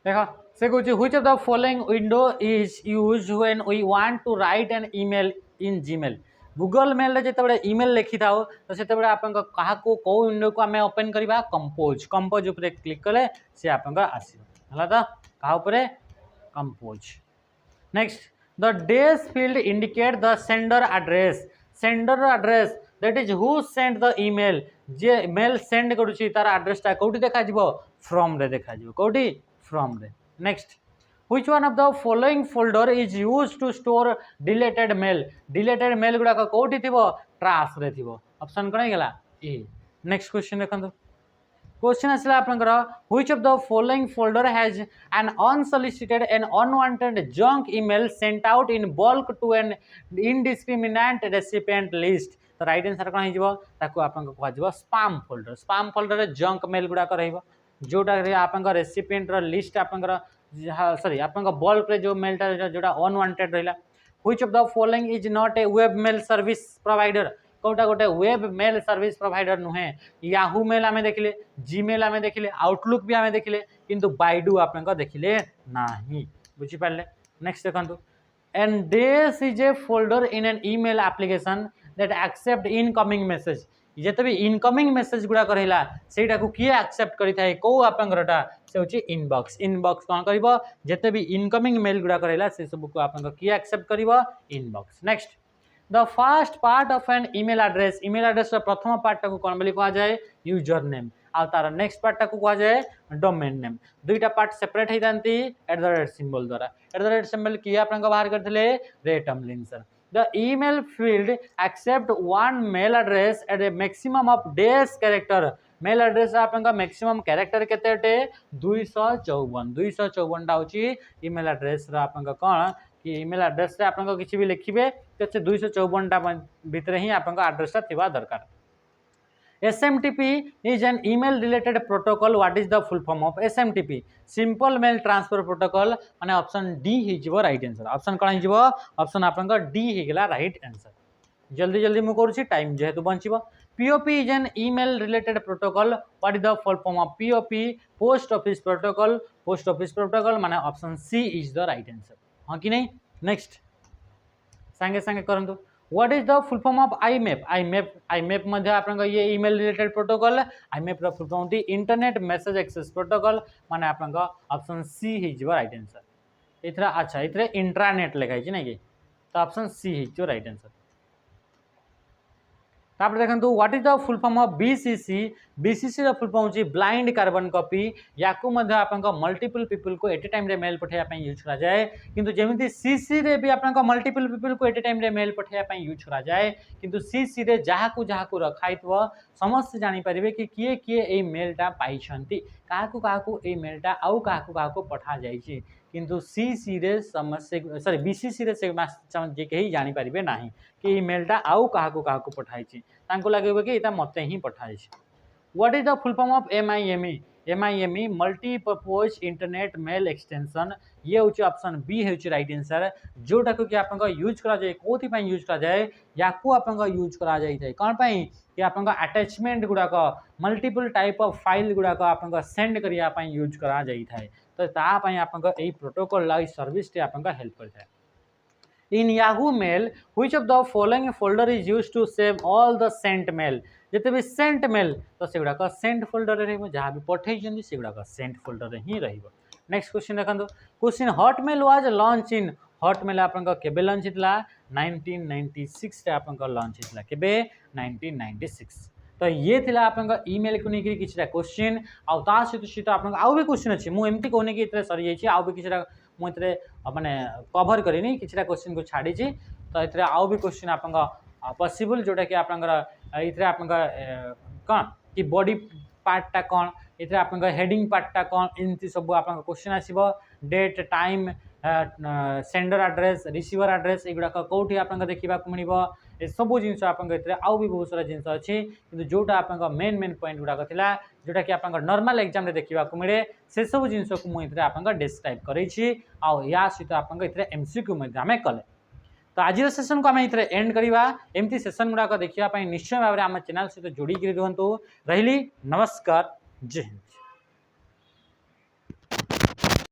देखो से कहूँ which of the following window is used when we want to write an email in Gmail Google mail रे जो ईमेल लिखि था तो से आप कौ विंडो को आम ओपन करवा कंपोज कंपोज उपर क्लिक कले सी आप आसला तो क्या compose next the dash field indicate the sender address that is who send the email जे मेल सेंड करुच्ची तार एड्रेसटा कौटी देखा फ्रॉम रे देखा कौटी फ्रॉम रे next which one of the following folder is used to store deleted mail गुड़ाक कौटी थी ट्राश रे थी ऑप्शन कौन होगा ए नेक्स्ट क्वेश्चन देखो क्वेश्चन आसला आपनकर which of the following folder has an unsolicited and unwanted junk email sent out in bulk to an indiscriminate recipient list तो राइट आंसर कौन हो आप स्पाम फोल्डर रे जंक मेल गुड़ाक जोटा आप रेसिपिएंट लिस्ट आप सॉरी आप बल्क रे जो मेलटा जोटा अनवांटेड रहा which of the following is not a web mail service provider कौटा गोटे वेब मेल सर्विस प्रोवाइडर नुहे याहू मेल आम देखिले जीमेल आम देखिले आउटलुक भी आम देखिले किंतु बाइडू आप देखिले ना बुझीपारे नेक्स्ट देखो and this is a folder in an email application that accept incoming message जिते भी इनकमिंग मेसेज गुड़ाक रहा से किए एक्सेप्ट करें कौ आपटा से हूँ इनबॉक्स कौन कर जिते भी इनकमिंग मेल गुड़ाक रहा से सब को आप किए एक्सेप्ट कर inbox next the first part of an email address प्रथम पार्टा को कौन कह जाए यूजर नेम आ तार नेक्स्ट पार्टा को कह जाए डोमेन नेम दुईटा पार्ट सेपरेट होती @ सिंबल द्वारा @ सिंबल किए आप बाहर करते रे Tomlinson The email field accept one mail address at a maximum of dash character. Mail address आपका मैक्सिमम कैरेक्टर केते 254 होची ईमेल एड्रेस रा आपका कौन कि ईमेल एड्रेस रे आपका किसी भी लिखिबे तो 254 टा भीतर ही आपका एड्रेस थिबा दरकार SMTP is an email related protocol. What is the full form of SMTP? Simple mail transfer protocol माने ऑप्शन डी हिजबो राइट आंसर ऑप्शन कौन हिजबो ऑप्शन आपनका डी हिगला राइट आंसर जल्दी जल्दी मु करूची टाइम जेहेतु बंचिबो POP is an email related protocol. What is the full form of POP? Post office protocol माने option C is the right answer हां कि नहीं नेक्स्ट संगे संगे करंतु what is the full form of IMAP मध्ये आपन ये ईमेल रिलेटेड प्रोटोकॉल IMAP रा फुल फॉर्म होती इंटरनेट मैसेज एक्सेस प्रोटोकॉल माने आपन ऑप्शन सी हिज राइट आंसर इथरा अच्छा इथरे इंट्रानेट लिखाई छी नै कि तो ऑप्शन सी हिज राइट आंसर तापर देखंतु what is the full form of BCC रा फुल फॉर्म होची ब्लाइंड कार्बन कॉपी याकू मध्ये आपन मल्टीपल पीपल को एट ए टाइम रे मेल पठाया पई यूज करा जाए किंतु जेमिति CC रे भी आपन मल्टीपल पीपल को एट ए टाइम रे मेल पठाया पई यूज करा जाए किंतु CC रे जाहाकू रखाइतबो समस्त जानि परिबे कि किए किए ए मेलटा पाई छंती काहाकू ए मेलटा आउ काहाकू पठा जाई छी किंतु CC रे समस्या सॉरी BCC रे से जे कहीं जानि परिबे नाही कि मेलटा आउ काहाकू पठाई छी तांको लागेबे कि एटा मते ही पठाई छी what is the full form of MIME multipurpose internet mail extension ये हूँ ऑप्शन बी हूँ राइट आंसर जोटा कि आप यूज करा जाए कोथि पई यूज करा जाए याकू आप यूज करा जाए थे कौन पई कि आप अटैचमेंट गुड़ाक मल्टीपल टाइप ऑफ फाइल गुड़ाक आप सेंड करिया पई यूज करा जाए थे तो तापाई आप प्रोटोकॉल लाई सर्विस टे आप हेल्प करता है In Yahoo Mail, which of the following folder is used to save all the sent mail? जिते भी सेंट मेल तो से गुड़ाक सेंट फोल्डर रे जहाँ भी पठे से गुड़ाक सेंट फोल्डर रे ही रहिबो नेक्स्ट क्वेश्चन देखो question Hotmail was launch in Hotmail आपन केबे लॉन्च हितला 1996 रे आपन लॉन्च हितला केबे 1996 तो ये थिला आपन ईमेल को नेकरी किछटा क्वेश्चन आ ता सहित आपन आउ भी क्वेश्चन अछि मु एमती कोने कि इतरे सरी जाई छी आउ भी किछटा मु इतरे माने कवर करिनी किछटा क्वेश्चन को छाडी छी तो इतरे आउ भी क्वेश्चन आपन पॉसिबल जोटा कि आपन इतरे आपन कोन कि बॉडी पार्टटा कोन इतरे आपन हेडिंग पार्टटा कोन इनती सब आपन क्वेश्चन आसीबो date time sender address receiver address एगुड़ा कौटी आप देखा मिलो ए सब जिन आप आउ भी बहुत सारा जिन अच्छी कि जोटा आप मेन मेन पॉइंट गुड़ाक जोटा कि आप नॉर्मल एग्जाम देखा मिले से सब जिन को मुझे आप डिस्क्राइब करें आउ या सहित आप एमसीक्यू आम कले तो आज सेसन को आम ये एंड करवा एमती सेसन गुड़ाक देखापी निश्चय भाव में आम चैनल सहित जोड़ी रुहतु रही नमस्कार जय हिंद।